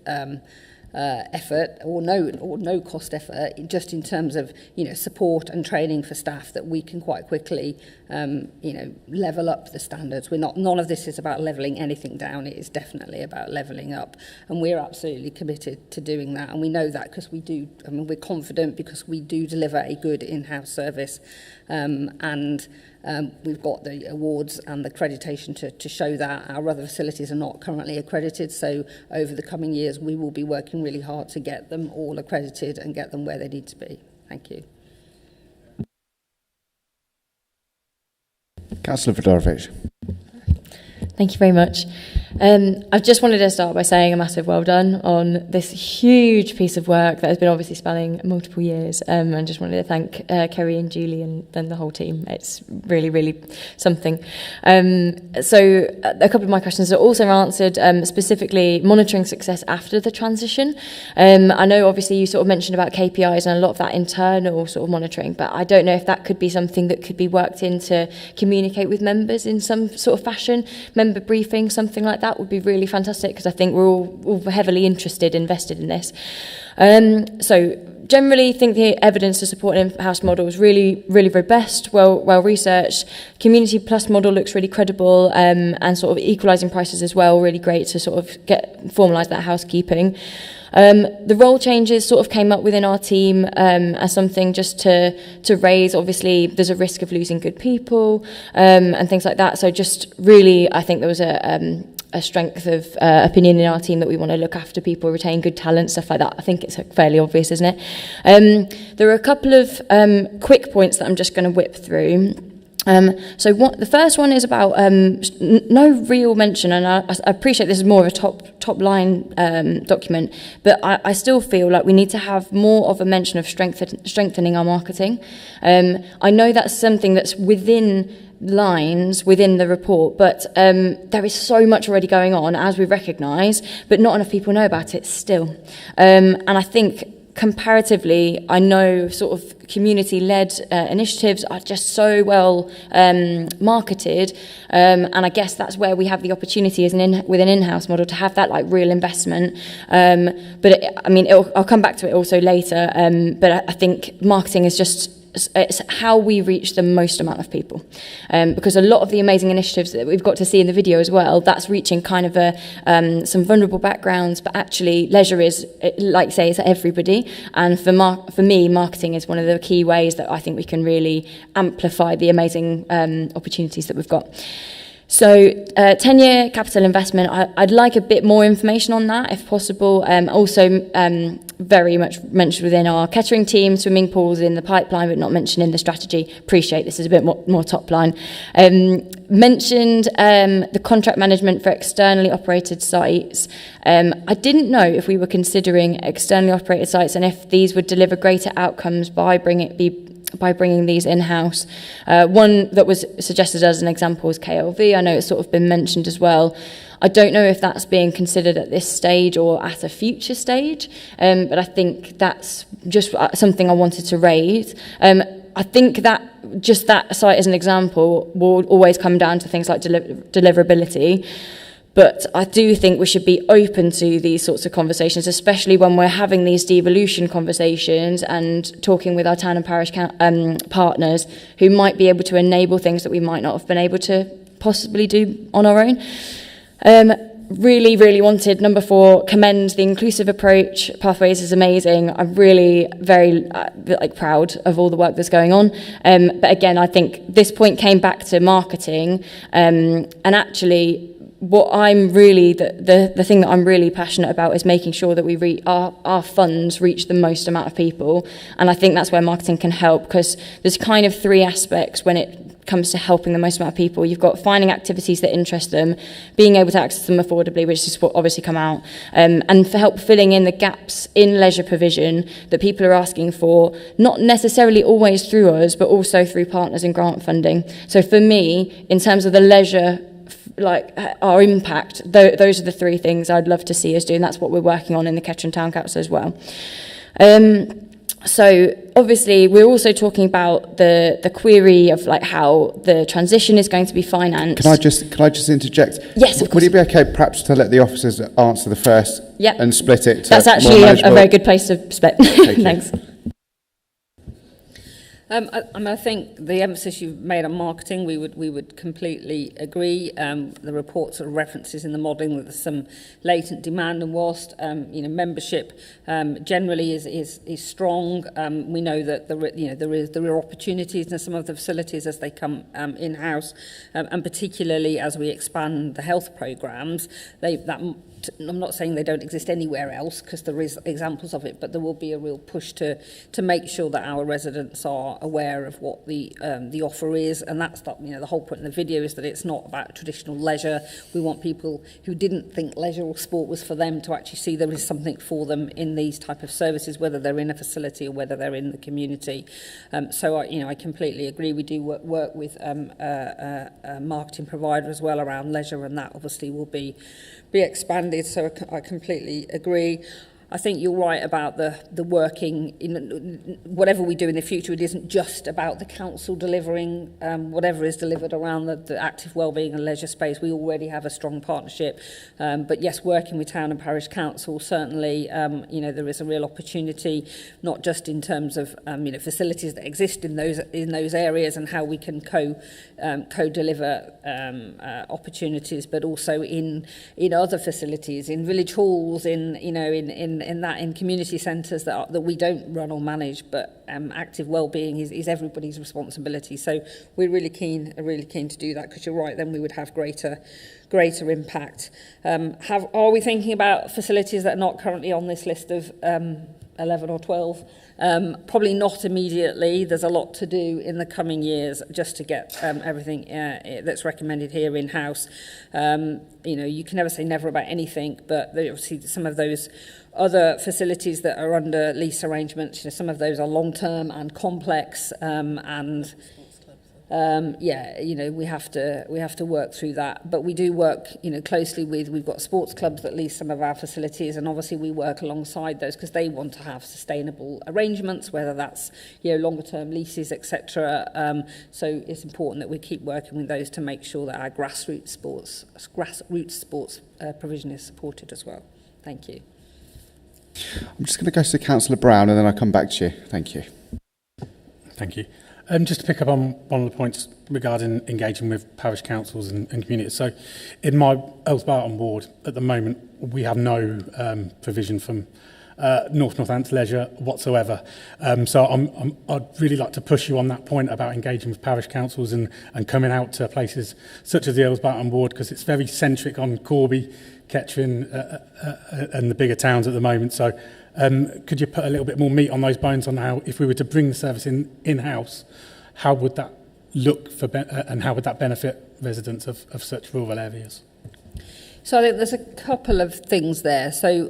effort or no cost effort, just in terms of support and training for staff, that we can quite quickly level up the standards. None of this is about leveling anything down. It is definitely about leveling up, and we're absolutely committed to doing that. And we know that because we do. I mean, we're confident because we do deliver a good in-house service, and we've got the awards and the accreditation to show that. Our other facilities are not currently accredited, so over the coming years we will be working really hard to get them all accredited and get them where they need to be. Thank you. Councillor Fedorovic. Thank you very much. I just wanted to start by saying a massive well done on this huge piece of work that has been obviously spanning multiple years, and just wanted to thank Kerry and Julie and the whole team. It's really, really something. So a couple of my questions are also answered, specifically monitoring success after the transition. I know obviously you sort of mentioned about KPIs and a lot of that internal sort of monitoring, but I don't know if that could be something that could be worked in to communicate with members in some sort of fashion, member briefing, something like that would be really fantastic, because I think we're all heavily invested in this. So generally think the evidence to support an in-house model is really, really robust, well researched. Community Plus model looks really credible, and sort of equalising prices as well, really great to sort of formalise that housekeeping. The role changes sort of came up within our team as something just to raise. Obviously, there's a risk of losing good people and things like that. So just really, I think there was a strength of opinion in our team that we want to look after people, retain good talent, stuff like that. I think it's fairly obvious, isn't it? There are a couple of quick points that I'm just going to whip through. So the first one is about no real mention, and I appreciate this is more of a top line document, but I still feel like we need to have more of a mention of strengthening our marketing. I know that's something that's within lines within the report, but there is so much already going on, as we recognise, but not enough people know about it still. And I think comparatively, I know sort of community-led initiatives are just so well marketed, and I guess that's where we have the opportunity with an in-house model to have that like real investment. But I'll come back to it also later. But I think marketing is just it's how we reach the most amount of people, because a lot of the amazing initiatives that we've got to see in the video as well, that's reaching kind of some vulnerable backgrounds, but actually leisure is, like say, it's everybody. And for me, marketing is one of the key ways that I think we can really amplify the amazing opportunities that we've got. So 10-year capital investment, I'd like a bit more information on that if possible. Also very much mentioned within our catering team, swimming pools in the pipeline, but not mentioned in the strategy. Appreciate this is a bit more top line. Mentioned the contract management for externally operated sites. I didn't know if we were considering externally operated sites and if these would deliver greater outcomes by bringing these in-house. One that was suggested as an example is KLV. I know it's sort of been mentioned as well. I don't know if that's being considered at this stage or at a future stage, but I think that's just something I wanted to raise. I think that just that site as an example will always come down to things like deliverability. But I do think we should be open to these sorts of conversations, especially when we're having these devolution conversations and talking with our town and parish partners who might be able to enable things that we might not have been able to possibly do on our own. Really wanted, number 4, commend the inclusive approach. Pathways is amazing. I'm really very proud of all the work that's going on. But again, I think this point came back to marketing, and actually what I'm really, the thing that I'm really passionate about is making sure that we our funds reach the most amount of people. And I think that's where marketing can help, because there's kind of 3 aspects when it comes to helping the most amount of people. You've got finding activities that interest them, being able to access them affordably, which is what obviously come out, and for help filling in the gaps in leisure provision that people are asking for, not necessarily always through us, but also through partners and grant funding. So for me, in terms of the leisure, like our impact, those are the 3 things I'd love to see us do, and that's what we're working on in the Kettering Town Council as well. So obviously we're also talking about the query of like how the transition is going to be financed. Can I just interject? Yes, of course. Would it be okay perhaps to let the officers answer the first and split it? That's actually a very good place to split. Thanks. I think the emphasis you've made on marketing, we would completely agree. The report sort of references in the modelling that there's some latent demand, and whilst membership generally is strong, we know that there are opportunities in some of the facilities as they come in house, and particularly as we expand the health programmes, that I'm not saying they don't exist anywhere else, because there is examples of it, but there will be a real push to make sure that our residents are aware of what the offer is, and that's the whole point in the video is that it's not about traditional leisure. We want people who didn't think leisure or sport was for them to actually see there is something for them in these type of services, whether they're in a facility or whether they're in the community. So I completely agree. We do work with a marketing provider as well around leisure, and that obviously will be expanded, so I completely agree. I think you're right about the working in whatever we do in the future. It isn't just about the council delivering whatever is delivered around the active wellbeing and leisure space. We already have a strong partnership, but yes, working with town and parish council, certainly there is a real opportunity, not just in terms of facilities that exist in those areas and how we can co-deliver opportunities, but also in other facilities, in village halls, in community centres that we don't run or manage, but active wellbeing is everybody's responsibility. So we're really keen to do that, because you're right, then we would have greater impact. Are we thinking about facilities that are not currently on this list of 11 or 12? Probably not immediately. There's a lot to do in the coming years just to get everything that's recommended here in-house. You can never say never about anything, but obviously some of those other facilities that are under lease arrangements, some of those are long-term and complex, we have to work through that. But we do work, closely we've got sports clubs that lease some of our facilities, and obviously we work alongside those because they want to have sustainable arrangements, whether that's longer term leases, etc. So it's important that we keep working with those to make sure that our grassroots sports provision is supported as well. Thank you. I'm just going to go to Councillor Brown and then I'll come back to you. Thank you. Thank you. Just to pick up on one of the points regarding engaging with parish councils and communities. So in my Earls Barton ward at the moment, we have no provision from Northants Leisure whatsoever. So I'd really like to push you on that point about engaging with parish councils and coming out to places such as the Earls Barton ward, because it's very centric on Corby, Kettering and the bigger towns at the moment. So could you put a little bit more meat on those bones on how, if we were to bring the service in-house, how would that look and how would that benefit residents of such rural areas? So I think there's a couple of things there. So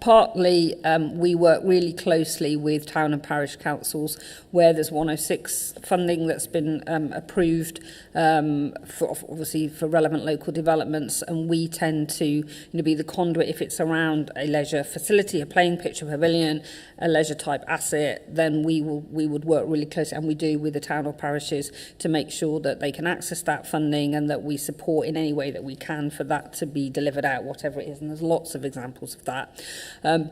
partly we work really closely with town and parish councils where there's 106 funding that's been approved for relevant local developments, and we tend to be the conduit if it's around a leisure facility, a playing pitch, a pavilion, a leisure type asset. Then we would work really closely, and we do, with the town or parishes to make sure that they can access that funding and that we support in any way that we can for that to be delivered out, whatever it is. And there's lots of examples of that.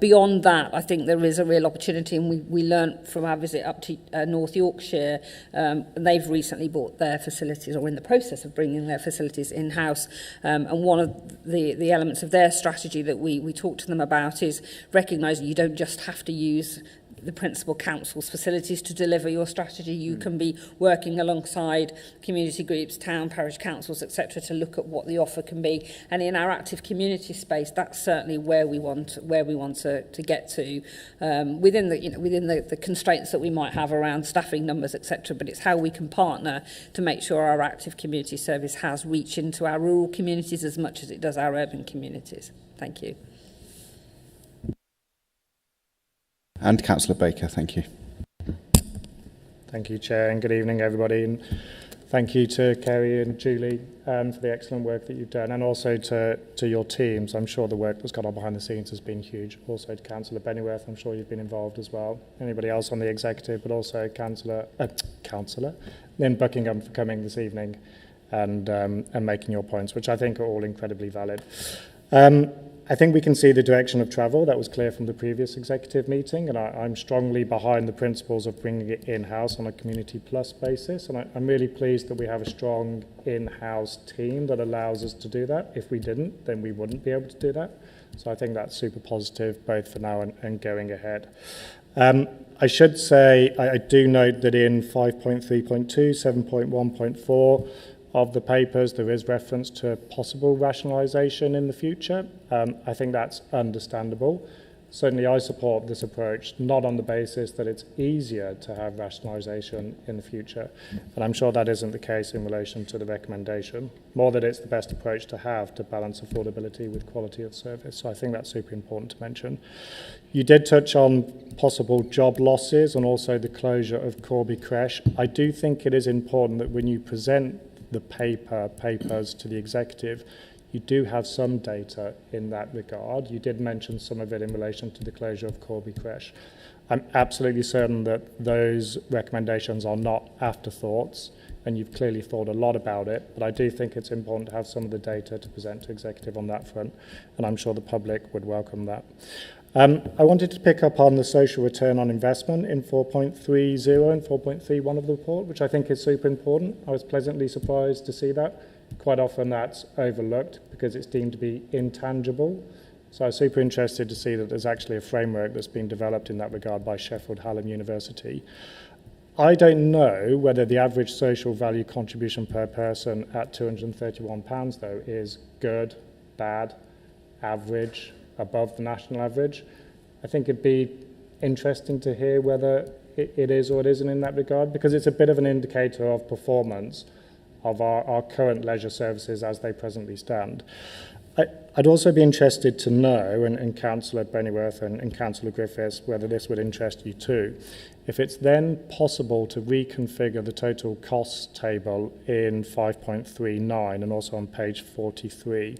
Beyond that, I think there is a real opportunity, and we learnt from our visit up to North Yorkshire, and they've recently bought their facilities, or in the process of bringing their facilities in-house, and one of the elements of their strategy that we talk to them about is recognising you don't just have to use the principal council's facilities to deliver your strategy. You can be working alongside community groups, town, parish councils, etc., to look at what the offer can be. And in our active community space, that's certainly where we want to get to, within the constraints that we might have around staffing numbers, etc. But it's how we can partner to make sure our active community service has reach into our rural communities as much as it does our urban communities. Thank you. And Councillor Baker, thank you. Thank you, Chair, and good evening, everybody. And thank you to Kerry and Julie for the excellent work that you've done, and also to your teams. I'm sure the work that's gone on behind the scenes has been huge. Also to Councillor Bennyworth, I'm sure you've been involved as well. Anybody else on the executive, but also Councillor Lynn Buckingham for coming this evening and making your points, which I think are all incredibly valid. I think we can see the direction of travel. That was clear from the previous executive meeting, and I'm strongly behind the principles of bringing it in-house on a Community Plus basis, and I'm really pleased that we have a strong in-house team that allows us to do that. If we didn't, then we wouldn't be able to do that. So I think that's super positive, both for now and going ahead. I should say, I do note that in 5.3.2, 7.1.4, of the papers, there is reference to possible rationalisation in the future. I think that's understandable. Certainly I support this approach, not on the basis that it's easier to have rationalisation in the future, and I'm sure that isn't the case in relation to the recommendation, more that it's the best approach to have to balance affordability with quality of service. So I think that's super important to mention. You did touch on possible job losses and also the closure of Corby Creche. I do think it is important that when you present the papers to the executive, you do have some data in that regard. You did mention some of it in relation to the closure of Corby Creche. I'm absolutely certain that those recommendations are not afterthoughts, and you've clearly thought a lot about it, but I do think it's important to have some of the data to present to executive on that front, and I'm sure the public would welcome that. I wanted to pick up on the social return on investment in 4.30 and 4.31 of the report, which I think is super important. I was pleasantly surprised to see that. Quite often that's overlooked because it's deemed to be intangible. So I was super interested to see that there's actually a framework that's been developed in that regard by Sheffield Hallam University. I don't know whether the average social value contribution per person at £231 though is good, bad, average, above the national average. I think it'd be interesting to hear whether it is or it isn't in that regard, because it's a bit of an indicator of performance of our current leisure services as they presently stand. I'd also be interested to know, and Councillor Bennyworth and Councillor Griffiths, whether this would interest you too, if it's then possible to reconfigure the total costs table in 5.39 and also on page 43,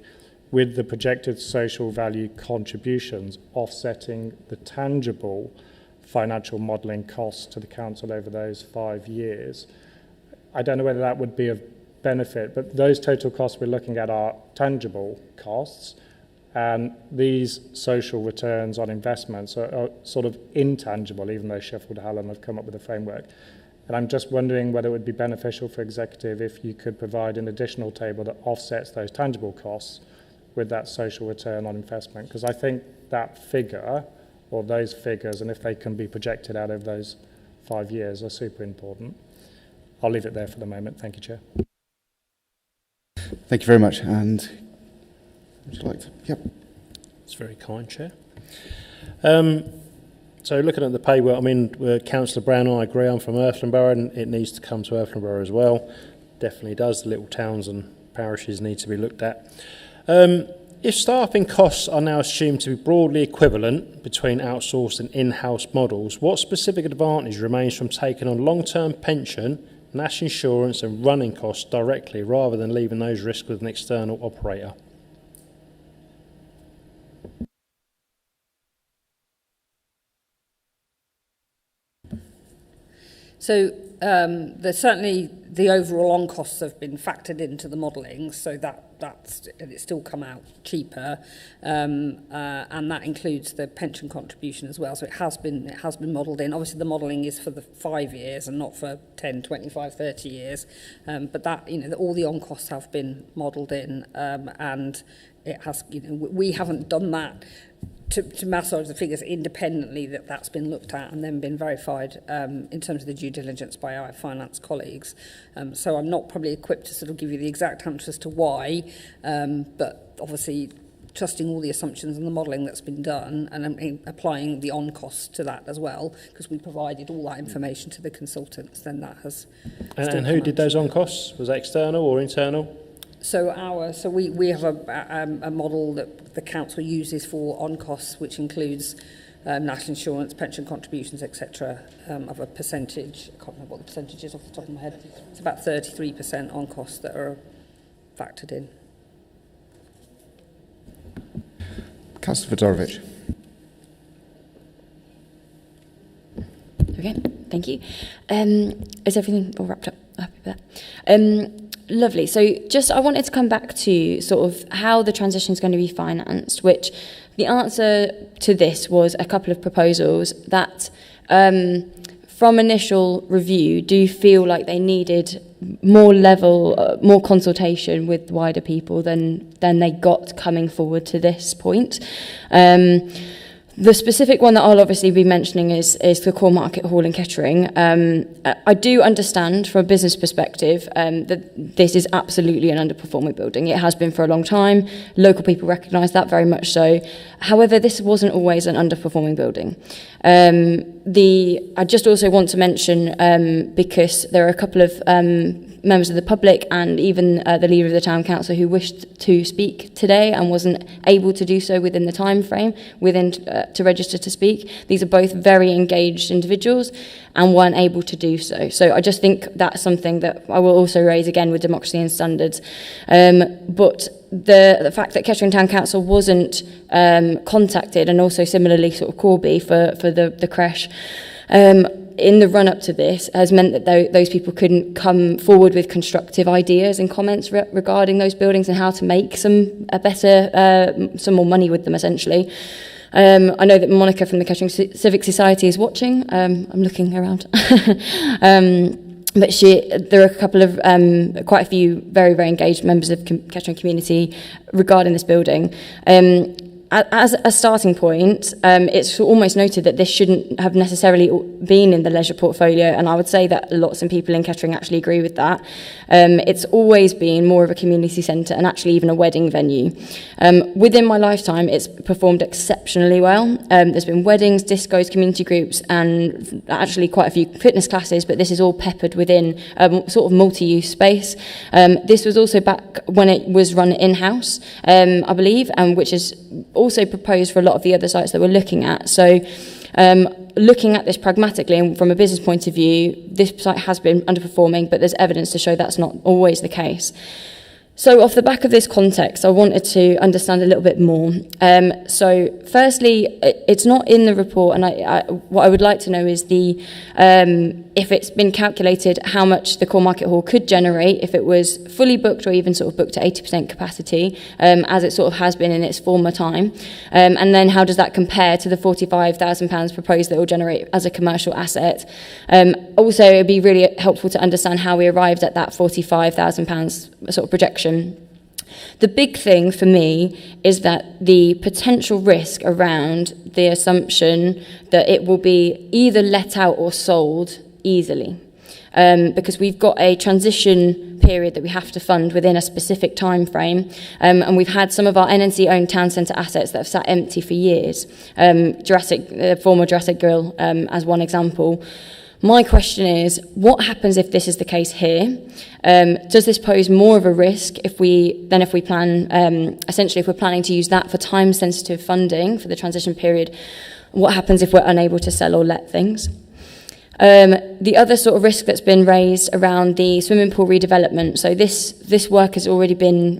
with the projected social value contributions offsetting the tangible financial modelling costs to the council over those 5 years. I don't know whether that would be of benefit, but those total costs we're looking at are tangible costs, and these social returns on investments are sort of intangible, even though Sheffield Hallam have come up with a framework. And I'm just wondering whether it would be beneficial for executive if you could provide an additional table that offsets those tangible costs with that social return on investment, because I think that figure, or those figures, and if they can be projected out of those 5 years, are super important. I'll leave it there for the moment. Thank you, Chair. Thank you very much. And would you like to? Yep. It's very kind, Chair. So looking at the pay, well, I mean, Councillor Brown and I agree. I'm from Earthland Borough, and it needs to come to Earthland Borough as well. Definitely does. The little towns and parishes need to be looked at. If staffing costs are now assumed to be broadly equivalent between outsourced and in-house models, what specific advantage remains from taking on long-term pension, national insurance and running costs directly rather than leaving those risks with an external operator? So there's certainly the overall on costs have been factored into the modelling, so it's still come out cheaper, and that includes the pension contribution as well. So it has been modelled in. Obviously, the modelling is for the 5 years and not for 10, 25, 30 years. But that all the on costs have been modelled in, and it has. We haven't done that to massage the figures independently. That's been looked at and then been verified in terms of the due diligence by our finance colleagues. So I'm not probably equipped to sort of give you the exact answer as to why, but obviously trusting all the assumptions and the modelling that's been done and applying the on costs to that as well, because we provided all that information to the consultants, then that has. And who did those on costs? Was that external or internal? So we have a model that the council uses for on costs, which includes national insurance, pension contributions, etc. Of a percentage. I can't remember what the percentage is off the top of my head. It's about 33% on costs that are factored in. Councillor Fedorovich. Okay, thank you. Is everything all wrapped up? Happy with that. Lovely. So I wanted to come back to sort of how the transition is going to be financed, which the answer to this was a couple of proposals that from initial review do feel like they needed more consultation with wider people than they got coming forward to this point. The specific one that I'll obviously be mentioning is the Core Market Hall in Kettering. I do understand from a business perspective that this is absolutely an underperforming building. It has been for a long time. Local people recognise that very much so. However, this wasn't always an underperforming building. I just also want to mention, because there are a couple of members of the public and even the leader of the town council who wished to speak today and wasn't able to do so within the time frame to register to speak. These are both very engaged individuals and weren't able to do so. So I just think that's something that I will also raise again with democracy and standards. But the fact that Kettering Town Council wasn't contacted, and also similarly sort of Corby for the creche, in the run-up to this has meant that those people couldn't come forward with constructive ideas and comments regarding those buildings and how to make some more money with them, essentially. I know that Monica from the Kettering Civic Society is watching. I'm looking around. But there are a couple of, quite a few very, very engaged members of the Kettering community regarding this building. As a starting point, it's almost noted that this shouldn't have necessarily been in the leisure portfolio, and I would say that lots of people in Kettering actually agree with that. It's always been more of a community centre and actually even a wedding venue. Within my lifetime, it's performed exceptionally well. There's been weddings, discos, community groups, and actually quite a few fitness classes, but this is all peppered within a sort of multi-use space. This was also back when it was run in-house, I believe, which is also proposed for a lot of the other sites that we're looking at. So looking at this pragmatically and from a business point of view, this site has been underperforming, but there's evidence to show that's not always the case. So off the back of this context, I wanted to understand a little bit more. So firstly, it's not in the report, and what I would like to know is if it's been calculated how much the Core Market Hall could generate if it was fully booked or even sort of booked to 80% capacity, as it sort of has been in its former time. And then how does that compare to the £45,000 proposed that it will generate as a commercial asset? Also, it would be really helpful to understand how we arrived at that £45,000 sort of projection. The big thing for me is that the potential risk around the assumption that it will be either let out or sold easily. Because we've got a transition period that we have to fund within a specific time frame, and we've had some of our NNC-owned town centre assets that have sat empty for years. Former Jurassic Grill as one example. My question is, what happens if this is the case here? Does this pose more of a risk if we plan, essentially if we're planning to use that for time-sensitive funding for the transition period? What happens if we're unable to sell or let things? The other sort of risk that's been raised around the swimming pool redevelopment. So this work has already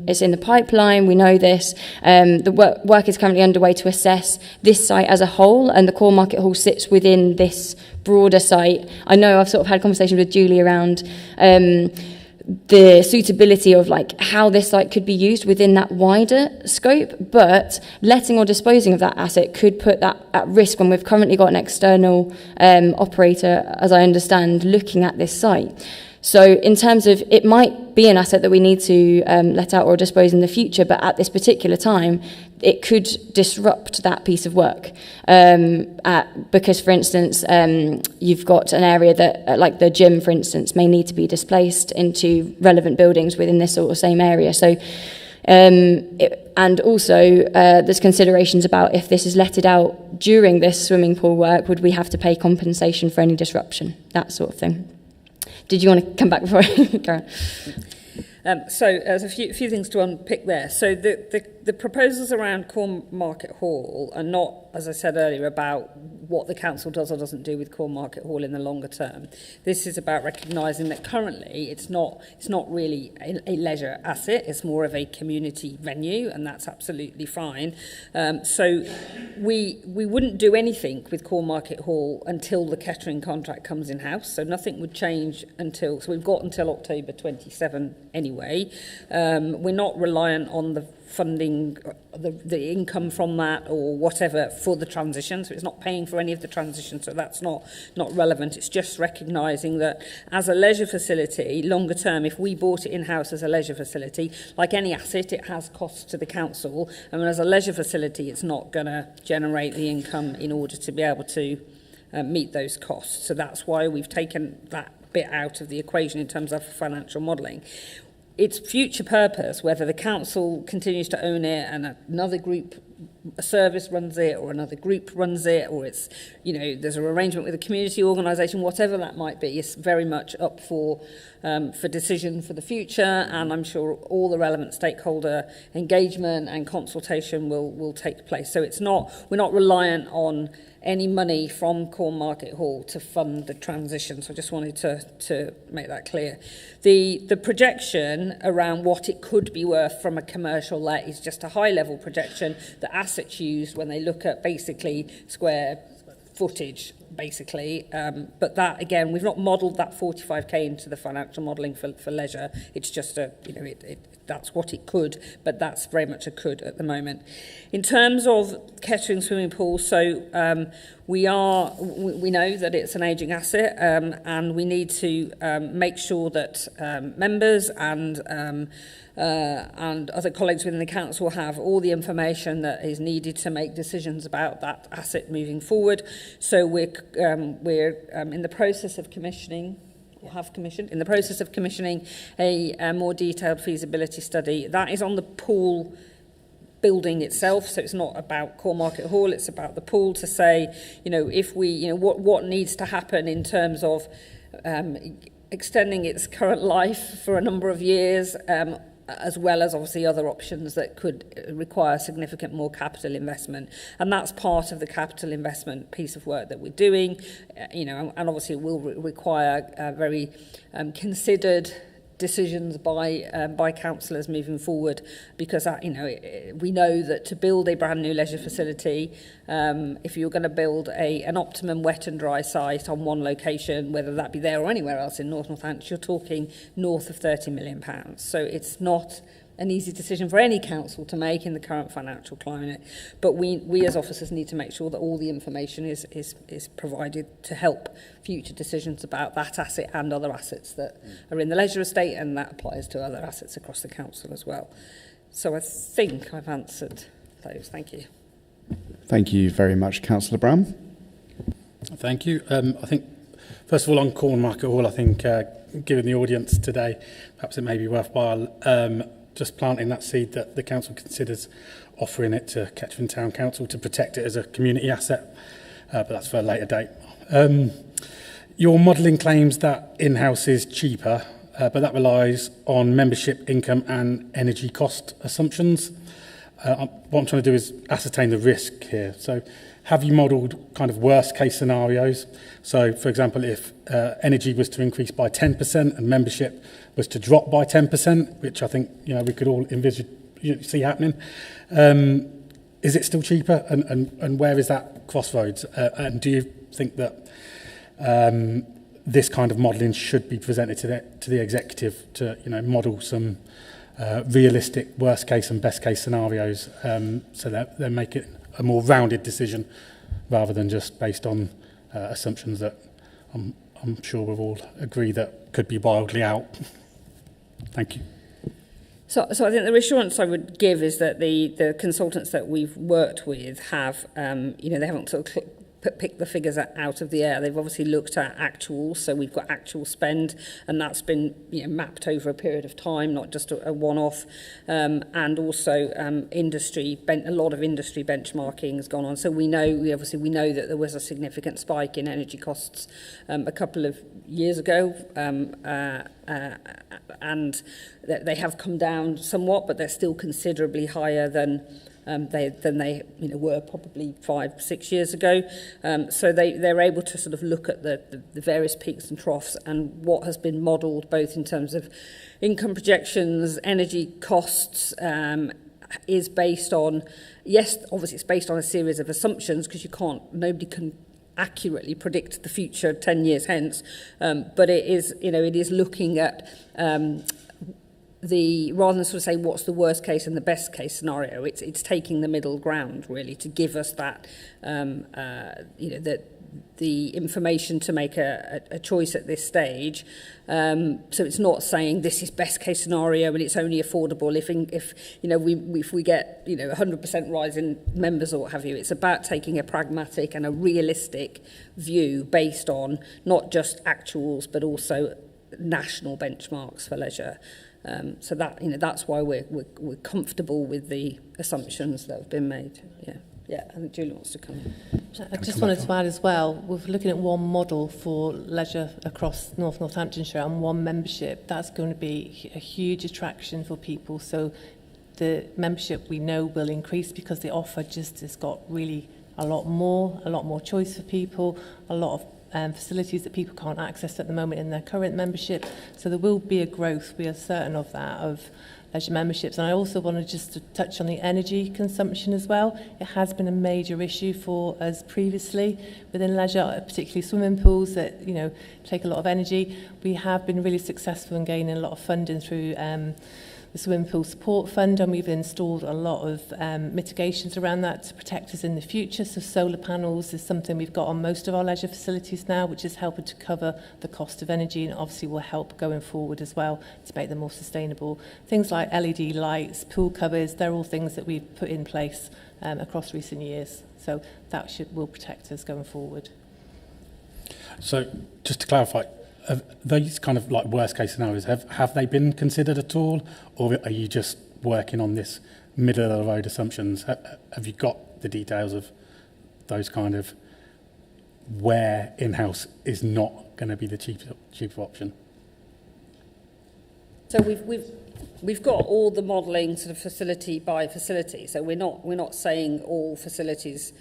it's in the pipeline, we know this. The work is currently underway to assess this site as a whole, and the Core Market Hall sits within this broader site. I know I've sort of had conversations with Julie around the suitability of like how this site could be used within that wider scope, but letting or disposing of that asset could put that at risk when we've currently got an external operator, as I understand, looking at this site. So in terms of, it might be an asset that we need to let out or dispose in the future, but at this particular time, it could disrupt that piece of work. Because, for instance, you've got an area that, like the gym, for instance, may need to be displaced into relevant buildings within this sort of same area. So, and also there's considerations about if this is letted out during this swimming pool work, would we have to pay compensation for any disruption, that sort of thing. Did you want to come back before I carry on? So there's a few things to unpick there. So the proposals around Core Market Hall are not, as I said earlier, about what the council does or doesn't do with Core Market Hall in the longer term. This is about recognising that currently it's not really a leisure asset. It's more of a community venue, and that's absolutely fine. So we wouldn't do anything with Core Market Hall until the Kettering contract comes in house. So nothing would change so we've got until October 27 anyway. We're not reliant on the funding the income from that or whatever for the transition. So it's not paying for any of the transition, so that's not relevant. It's just recognising that as a leisure facility, longer term, if we bought it in-house as a leisure facility, like any asset, it has costs to the council. And as a leisure facility, it's not going to generate the income in order to be able to meet those costs. So that's why we've taken that bit out of the equation in terms of financial modelling. Its future purpose, whether the council continues to own it and another group, a service runs it, or another group runs it, or it's, you know, there's an arrangement with a community organisation, whatever that might be, is very much up for decision for the future. And I'm sure all the relevant stakeholder engagement and consultation will take place. So we're not reliant on any money from Cornmarket Hall to fund the transition. So I just wanted to make that clear. The projection around what it could be worth from a commercial let is just a high-level projection that assets used when they look at basically square footage, basically. But that, again, we've not modelled that 45k into the financial modelling for leisure. It's just that's what it could, but that's very much a could at the moment. In terms of Kettering swimming pool, so we know that it's an ageing asset, and we need to make sure that members and other colleagues within the council have all the information that is needed to make decisions about that asset moving forward. So we're in the process of commissioning. In the process of commissioning a more detailed feasibility study. That is on the pool building itself, so it's not about Cornmarket Hall, it's about the pool, to say, you know, if we, you know, what needs to happen in terms of extending its current life for a number of years, as well as obviously other options that could require significant more capital investment. And that's part of the capital investment piece of work that we're doing, you know, and obviously it will require very considered decisions by councillors moving forward, because we know that to build a brand new leisure facility, if you're going to build an optimum wet and dry site on one location, whether that be there or anywhere else in Northamptonshire, you're talking north of £30 million. So it's not an easy decision for any council to make in the current financial climate, but we as officers need to make sure that all the information is provided to help future decisions about that asset and other assets that are in the leisure estate, and that applies to other assets across the council as well. So I think I've answered those. Thank you. Thank you very much, Councillor Brown. Thank you. I think, first of all, on Cornmarket Hall, I think, given the audience today, perhaps it may be worthwhile just planting that seed that the council considers offering it to Kettering Town Council to protect it as a community asset, but that's for a later date. Your modelling claims that in-house is cheaper, but that relies on membership income and energy cost assumptions. What I'm trying to do is ascertain the risk here. So have you modelled kind of worst case scenarios? So, for example, if energy was to increase by 10% and membership was to drop by 10%, which I think we could all see happening, is it still cheaper? And where is that crossroads? And do you think that this kind of modelling should be presented to the executive to model some realistic worst case and best case scenarios, so that they make it a more rounded decision rather than just based on assumptions that I'm sure we'll all agree that could be wildly out. Thank you. So I think the reassurance I would give is that the consultants that we've worked with have, they haven't sort of pick the figures out of the air. They've obviously looked at actuals, so we've got actual spend, and that's been mapped over a period of time, not just a one-off, and also a lot of industry benchmarking has gone on. So we know that there was a significant spike in energy costs a couple of years ago, and they have come down somewhat, but they're still considerably higher than they were probably 5-6 years ago. So they're able to sort of look at the various peaks and troughs, and what has been modelled both in terms of income projections, energy costs, is based on, yes, obviously it's based on a series of assumptions, because nobody can accurately predict the future 10 years hence, but it is looking at rather than sort of say what's the worst case and the best case scenario, it's taking the middle ground really to give us that the information to make a choice at this stage. So it's not saying this is best case scenario and it's only affordable if we get 100% rise in members or what have you. It's about taking a pragmatic and a realistic view based on not just actuals but also national benchmarks for leisure. So that that's why we're comfortable with the assumptions that have been made. Yeah, I think Julie wants to come in. I just wanted to add as well, we're looking at one model for leisure across Northamptonshire and one membership. That's going to be a huge attraction for people. So the membership we know will increase because the offer just has got really a lot more choice for people, a lot of facilities that people can't access at the moment in their current membership. So there will be a growth, we are certain of that, of leisure memberships. And I also wanted just to touch on the energy consumption as well. It has been a major issue for us previously within leisure, particularly swimming pools that take a lot of energy. We have been really successful in gaining a lot of funding through the Swimming Pool Support Fund, and we've installed a lot of mitigations around that to protect us in the future. So solar panels is something we've got on most of our leisure facilities now, which is helping to cover the cost of energy and obviously will help going forward as well to make them more sustainable. Things like LED lights, pool covers, they're all things that we've put in place across recent years. So that will protect us going forward. So just to clarify, those kind of like worst case scenarios, have they been considered at all, or are you just working on this middle of the road assumptions? Have you got the details of those kind of where in-house is not going to be the cheaper option? So we've got all the modelling sort of facility by facility. So we're not saying all facilities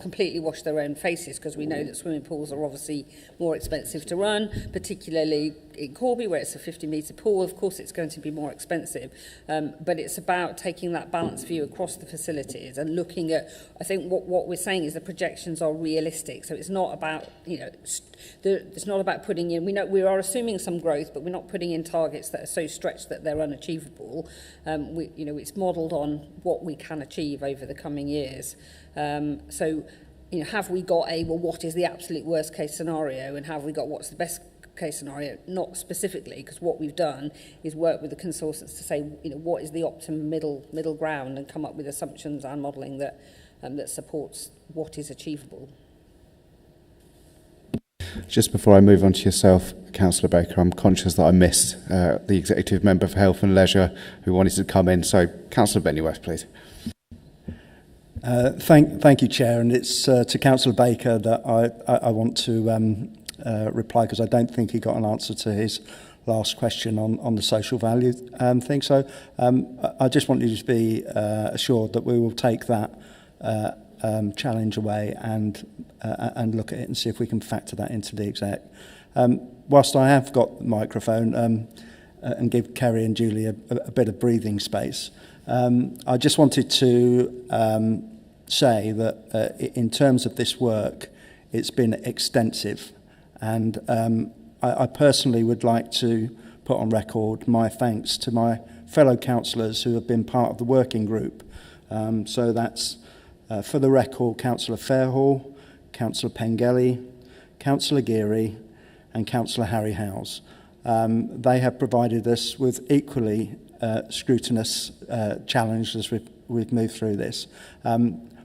completely wash their own faces, because we know that swimming pools are obviously more expensive to run, particularly in Corby where it's a 50-metre pool. Of course it's going to be more expensive, but it's about taking that balanced view across the facilities and looking at, I think what we're saying is the projections are realistic. So it's not about it's not about putting in, we are assuming some growth, but we're not putting in targets that are so stretched that they're unachievable. It's modelled on what we can achieve over the coming years. So have we got what is the absolute worst case scenario, and have we got what's the best case scenario? Not specifically, because what we've done is work with the consultants to say what is the optimum middle ground, and come up with assumptions and modelling that supports what is achievable. Just before I move on to yourself, Councillor Baker, I'm conscious that I missed the Executive Member for Health and Leisure who wanted to come in. So, Councillor Bennyworth, please. Thank you, Chair. And it's to Councillor Baker that I want to reply, because I don't think he got an answer to his last question on the social value thing. So I just want you to be assured that we will take that challenge away and look at it and see if we can factor that into the exec. Whilst I have got the microphone and give Kerry and Julie a bit of breathing space, I just wanted to say that in terms of this work, it's been extensive, and I personally would like to put on record my thanks to my fellow councillors who have been part of the working group. So that's, for the record, Councillor Fairhall, Councillor Pengelly, Councillor Geary and Councillor Harry Howes. They have provided us with equally scrutinous challenge as we've moved through this.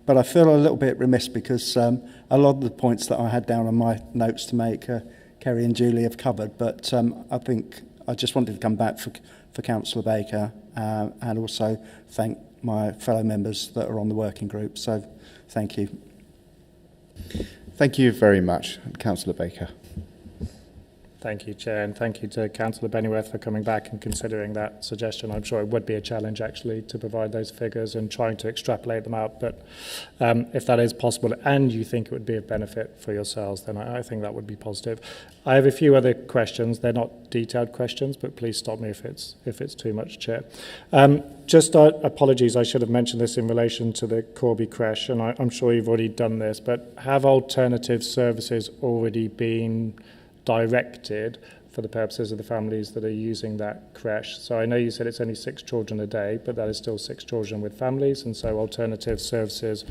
But I feel a little bit remiss because a lot of the points that I had down on my notes to make, Kerry and Julie have covered. But I think I just wanted to come back for Councillor Baker and also thank my fellow members that are on the working group. So thank you. Thank you very much, Councillor Baker. Thank you, Chair, and thank you to Councillor Bennyworth for coming back and considering that suggestion. I'm sure it would be a challenge, actually, to provide those figures and trying to extrapolate them out. But if that is possible and you think it would be of benefit for yourselves, then I think that would be positive. I have a few other questions. They're not detailed questions, but please stop me if it's too much, Chair. Just apologies, I should have mentioned this in relation to the Corby creche, and I'm sure you've already done this, but have alternative services already been directed for the purposes of the families that are using that creche. So I know you said it's only 6 children a day, but that is still 6 children with families, and so alternative services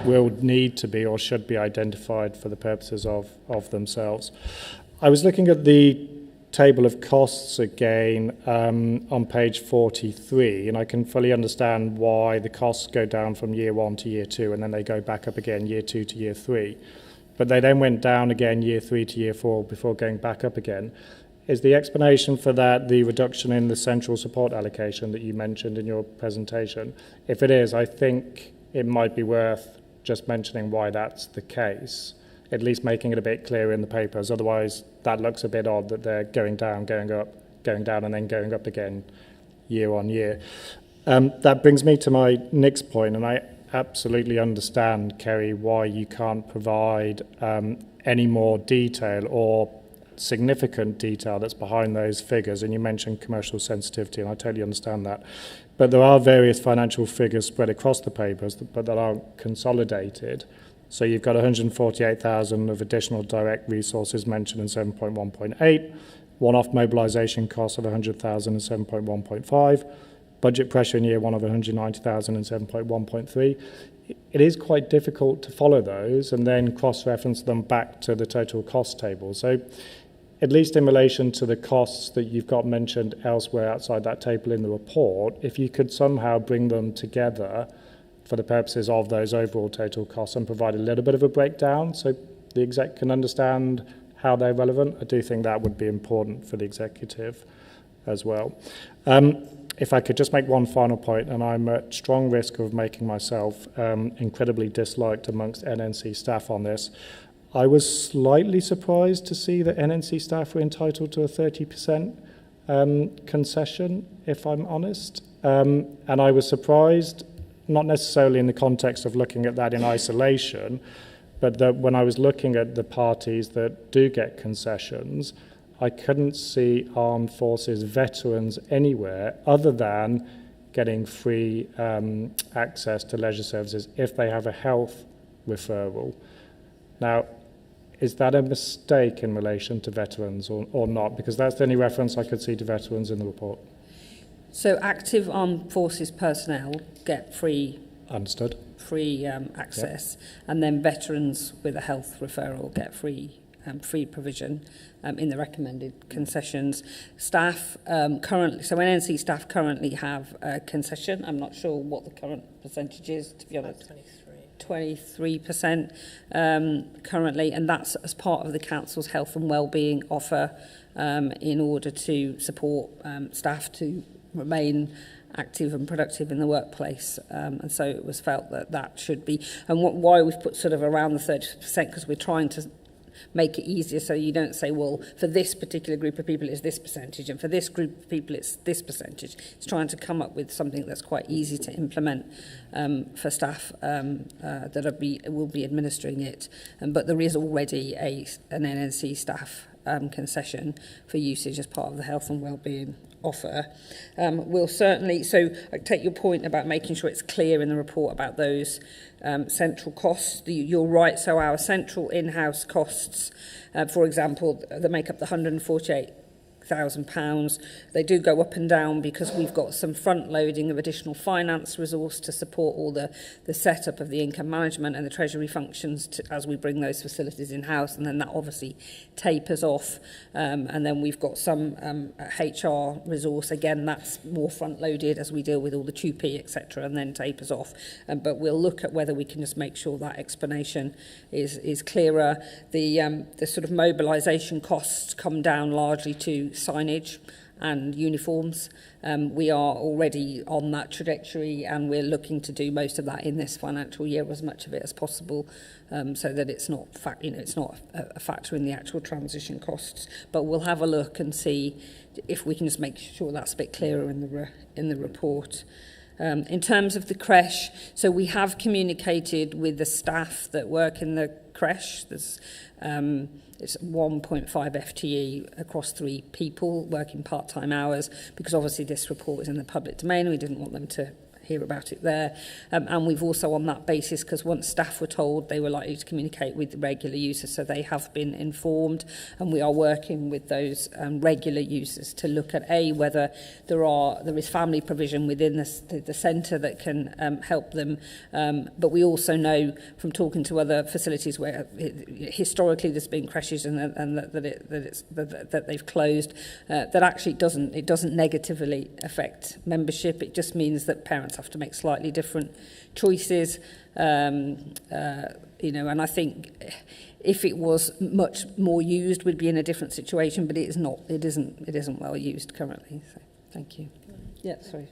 will need to be or should be identified for the purposes of themselves. I was looking at the table of costs again on page 43, and I can fully understand why the costs go down from year 1 to year 2, and then they go back up again year 2 to year 3. But they then went down again year 3 to year 4 before going back up again. Is the explanation for that the reduction in the central support allocation that you mentioned in your presentation? If it is, I think it might be worth just mentioning why that's the case, at least making it a bit clearer in the papers. Otherwise, that looks a bit odd that they're going down, going up, going down, and then going up again year on year. That brings me to my next point, and I absolutely understand, Kerry, why you can't provide any more detail or significant detail that's behind those figures. And you mentioned commercial sensitivity, and I totally understand that. But there are various financial figures spread across the papers, but that aren't consolidated. So you've got 148,000 of additional direct resources mentioned in 7.1.8, one-off mobilisation costs of 100,000 in 7.1.5, budget pressure in year 1 of 190,000 in 7.1.3. It is quite difficult to follow those and then cross-reference them back to the total cost table. So at least in relation to the costs that you've got mentioned elsewhere outside that table in the report, if you could somehow bring them together for the purposes of those overall total costs and provide a little bit of a breakdown so the exec can understand how they're relevant, I do think that would be important for the executive as well. If I could just make one final point, and I'm at strong risk of making myself incredibly disliked amongst NNC staff on this. I was slightly surprised to see that NNC staff were entitled to a 30% concession, if I'm honest. And I was surprised, not necessarily in the context of looking at that in isolation, but that when I was looking at the parties that do get concessions, I couldn't see armed forces veterans anywhere other than getting free access to leisure services if they have a health referral. Now, is that a mistake in relation to veterans or not? Because that's the only reference I could see to veterans in the report. So active armed forces personnel get free Understood. Free access, yep. And then veterans with a health referral get free provision in the recommended concessions. Staff currently, so NNC staff currently have a concession. I'm not sure what the current percentage is, to be honest. 23% currently, and that's as part of the council's health and wellbeing offer in order to support staff to remain active and productive in the workplace, and so it was felt that that should be, and why we've put sort of around the 30%, because we're trying to make it easier so you don't say, well, for this particular group of people it's this percentage and for this group of people it's this percentage. It's trying to come up with something that's quite easy to implement for staff that will be administering it, but there is already an NNC staff concession for usage as part of the health and wellbeing offer. We'll certainly, so I take your point about making sure it's clear in the report about those central costs. You're right, so our central in-house costs, for example, they make up the £148,000. They do go up and down because we've got some front loading of additional finance resource to support all the setup of the income management and the treasury functions as we bring those facilities in-house, and then that obviously tapers off, and then we've got some HR resource, again that's more front loaded as we deal with all the 2P etc, and then tapers off, but we'll look at whether we can just make sure that explanation is clearer. The sort of mobilisation costs come down largely to signage and uniforms. We are already on that trajectory, and we're looking to do most of that in this financial year, as much of it as possible, so that it's not it's not a factor in the actual transition costs. But we'll have a look and see if we can just make sure that's a bit clearer in the report. In terms of the creche, so we have communicated with the staff that work in the creche. There's it's 1.5 FTE across 3 people working part-time hours, because obviously this report is in the public domain. We didn't want them to hear about it there. And we've also on that basis, because once staff were told they were likely to communicate with the regular users, so they have been informed, and we are working with those regular users to look at whether there is family provision within the centre that can help them. But we also know from talking to other facilities where historically there's been crashes and that they've closed, that actually it doesn't negatively affect membership. It just means that parents have to make slightly different choices. And I think if it was much more used, we'd be in a different situation, but it is not. It isn't well used currently. So, thank you. Yeah, sorry.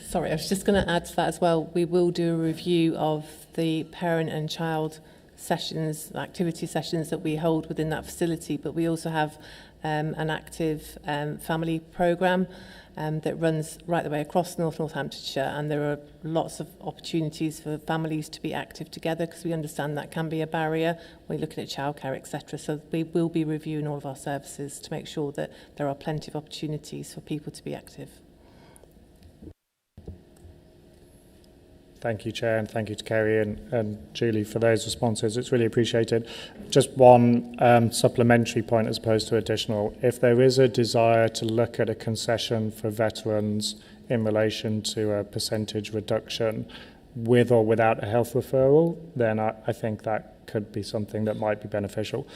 Sorry, I was just going to add to that as well. We will do a review of the parent and child sessions, activity sessions that we hold within that facility, but we also have an active family programme that runs right the way across North Northamptonshire, and there are lots of opportunities for families to be active together, because we understand that can be a barrier. We're looking at childcare, etc. So we will be reviewing all of our services to make sure that there are plenty of opportunities for people to be active. Thank you, Chair, and thank you to Kerry and Julie for those responses. It's really appreciated. Just one supplementary point as opposed to additional. If there is a desire to look at a concession for veterans in relation to a percentage reduction with or without a health referral, then I think that could be something that might be beneficial.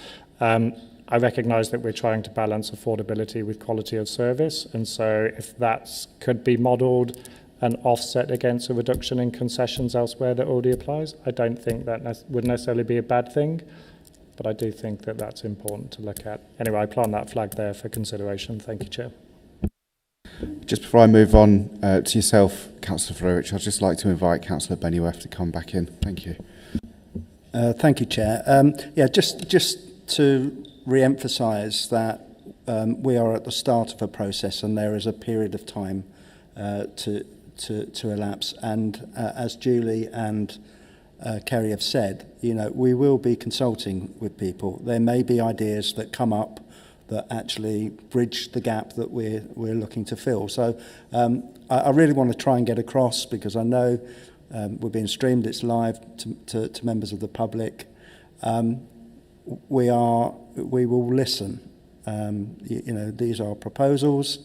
I recognise that we're trying to balance affordability with quality of service, and so if that could be modelled and offset against a reduction in concessions elsewhere that already applies, I don't think that would necessarily be a bad thing, but I do think that that's important to look at. Anyway, I plant that flag there for consideration. Thank you, Chair. Just before I move on to yourself, Councillor Florich, I'd just like to invite Councillor Bennyworth to come back in. Thank you. Thank you, Chair. Just to re-emphasise that we are at the start of a process, and there is a period of time to elapse, and as Julie and Kerry have said, we will be consulting with people. There may be ideas that come up that actually bridge the gap that we're looking to fill. So I really want to try and get across, because I know we're being streamed, it's live to members of the public. We will listen. These are proposals.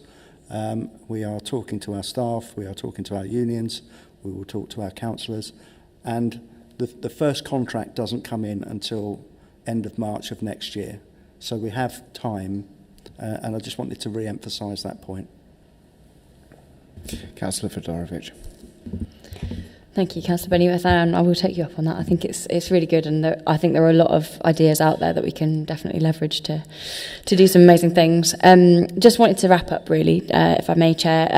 We are talking to our staff, we are talking to our unions, we will talk to our councillors, and the first contract doesn't come in until end of March of next year. So we have time, and I just wanted to re-emphasise that point. Councillor Fedorovich. Thank you, Councillor Bennyworth, and I will take you up on that. I think it's really good, and I think there are a lot of ideas out there that we can definitely leverage to do some amazing things. Just wanted to wrap up, really, if I may, Chair,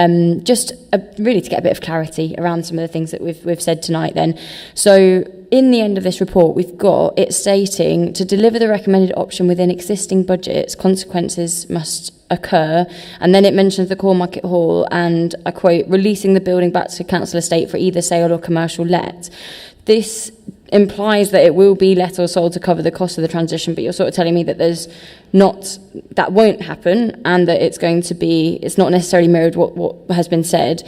just really to get a bit of clarity around some of the things that we've said tonight then. So in the end of this report, we've got it stating, to deliver the recommended option within existing budgets, consequences must occur, and then it mentions the Core Market Hall, and I quote, releasing the building back to council estate for either sale or commercial let. This implies that it will be let or sold to cover the cost of the transition, but you're sort of telling me that that won't happen, and that it's not necessarily mirrored what has been said.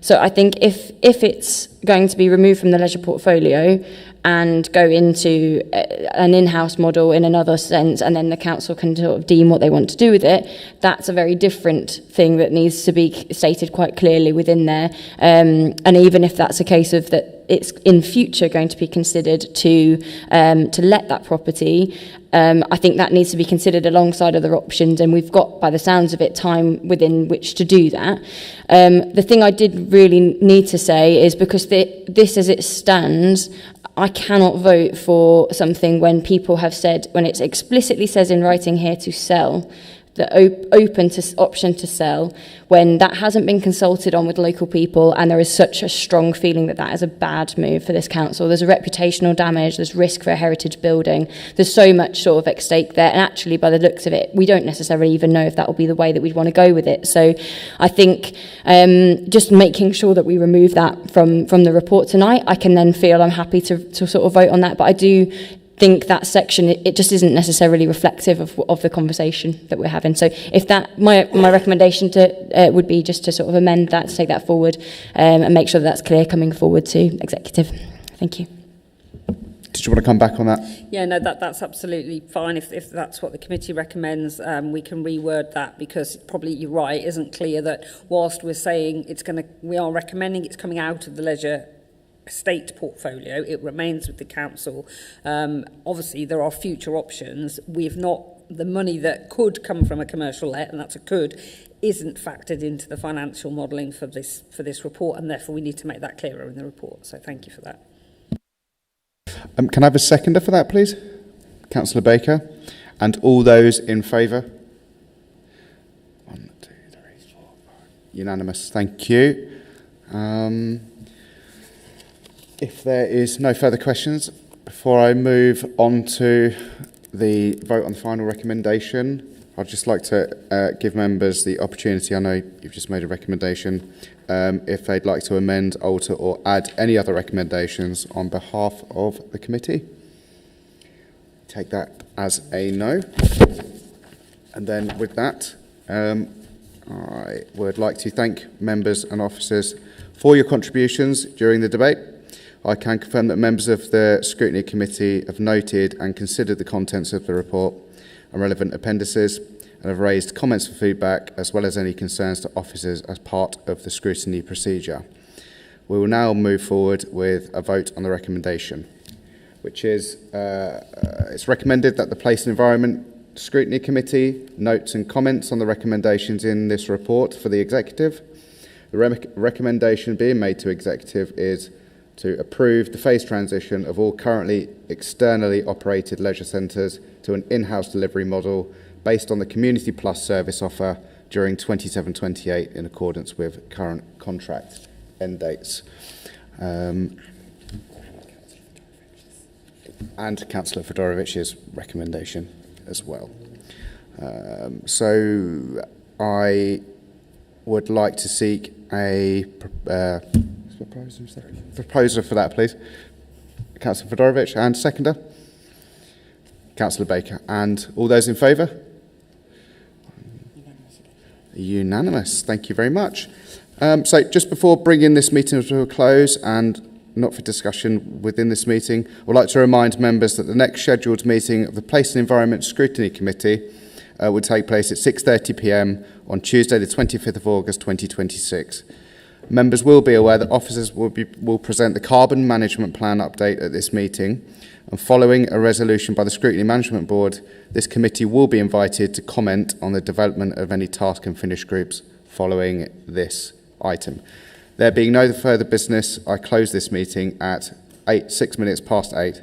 So I think if it's going to be removed from the leisure portfolio and go into an in-house model in another sense, and then the council can sort of deem what they want to do with it, that's a very different thing that needs to be stated quite clearly within there. And even if that's a case of that it's in future going to be considered to let that property, I think that needs to be considered alongside other options, and we've got, by the sounds of it, time within which to do that. The thing I did really need to say is, because this as it stands, I cannot vote for something when people have said, when it explicitly says in writing here to sell, the open to option to sell, when that hasn't been consulted on with local people, and there is such a strong feeling that that is a bad move for this council. There's a reputational damage, there's risk for a heritage building, there's so much sort of at stake there, and actually by the looks of it, we don't necessarily even know if that will be the way that we'd want to go with it. So I think just making sure that we remove that from the report tonight, I can then feel I'm happy to sort of vote on that, but I do think that section, it just isn't necessarily reflective of the conversation that we're having. So if that, my recommendation to would be just to sort of amend that, to take that forward, and make sure that's clear coming forward to executive. Thank you. Did you want to come back on that? Yeah, no, that's absolutely fine. If that's what the committee recommends, we can reword that, because probably you're right, it isn't clear that whilst we're saying we are recommending it's coming out of the leisure estate portfolio, it remains with the council. Obviously, there are future options. We've not, the money that could come from a commercial let, and that's a could, isn't factored into the financial modelling for this report, and therefore we need to make that clearer in the report. So thank you for that. Can I have a seconder for that, please? Councillor Baker. And all those in favour? 1, 2, 3, 4, 5. Unanimous. Thank you. If there is no further questions, before I move on to the vote on the final recommendation, I'd just like to give members the opportunity, I know you've just made a recommendation, if they'd like to amend, alter or add any other recommendations on behalf of the committee. Take that as a no. And then with that, I would like to thank members and officers for your contributions during the debate. I can confirm that members of the Scrutiny Committee have noted and considered the contents of the report and relevant appendices, and have raised comments for feedback as well as any concerns to officers as part of the scrutiny procedure. We will now move forward with a vote on the recommendation, which is it's recommended that the Place and Environment Scrutiny Committee notes and comments on the recommendations in this report for the Executive. The recommendation being made to Executive is to approve the phased transition of all currently externally operated leisure centres to an in-house delivery model based on the Community Plus service offer during 27-28 in accordance with current contract end dates. And Councillor Fedorovich's recommendation as well. So I would like to seek a proposer for that, please. Councillor Fedorovich, and seconder? Councillor Baker. And all those in favour? Unanimous. Thank you very much. So just before bringing this meeting to a close, and not for discussion within this meeting, I would like to remind members that the next scheduled meeting of the Place and Environment Scrutiny Committee will take place at 6:30 p.m. on Tuesday the 25th of August 2026. Members will be aware that officers will present the Carbon Management Plan update at this meeting, and following a resolution by the Scrutiny Management Board, this committee will be invited to comment on the development of any task and finish groups following this item. There being no further business, I close this meeting at 6 minutes past 8.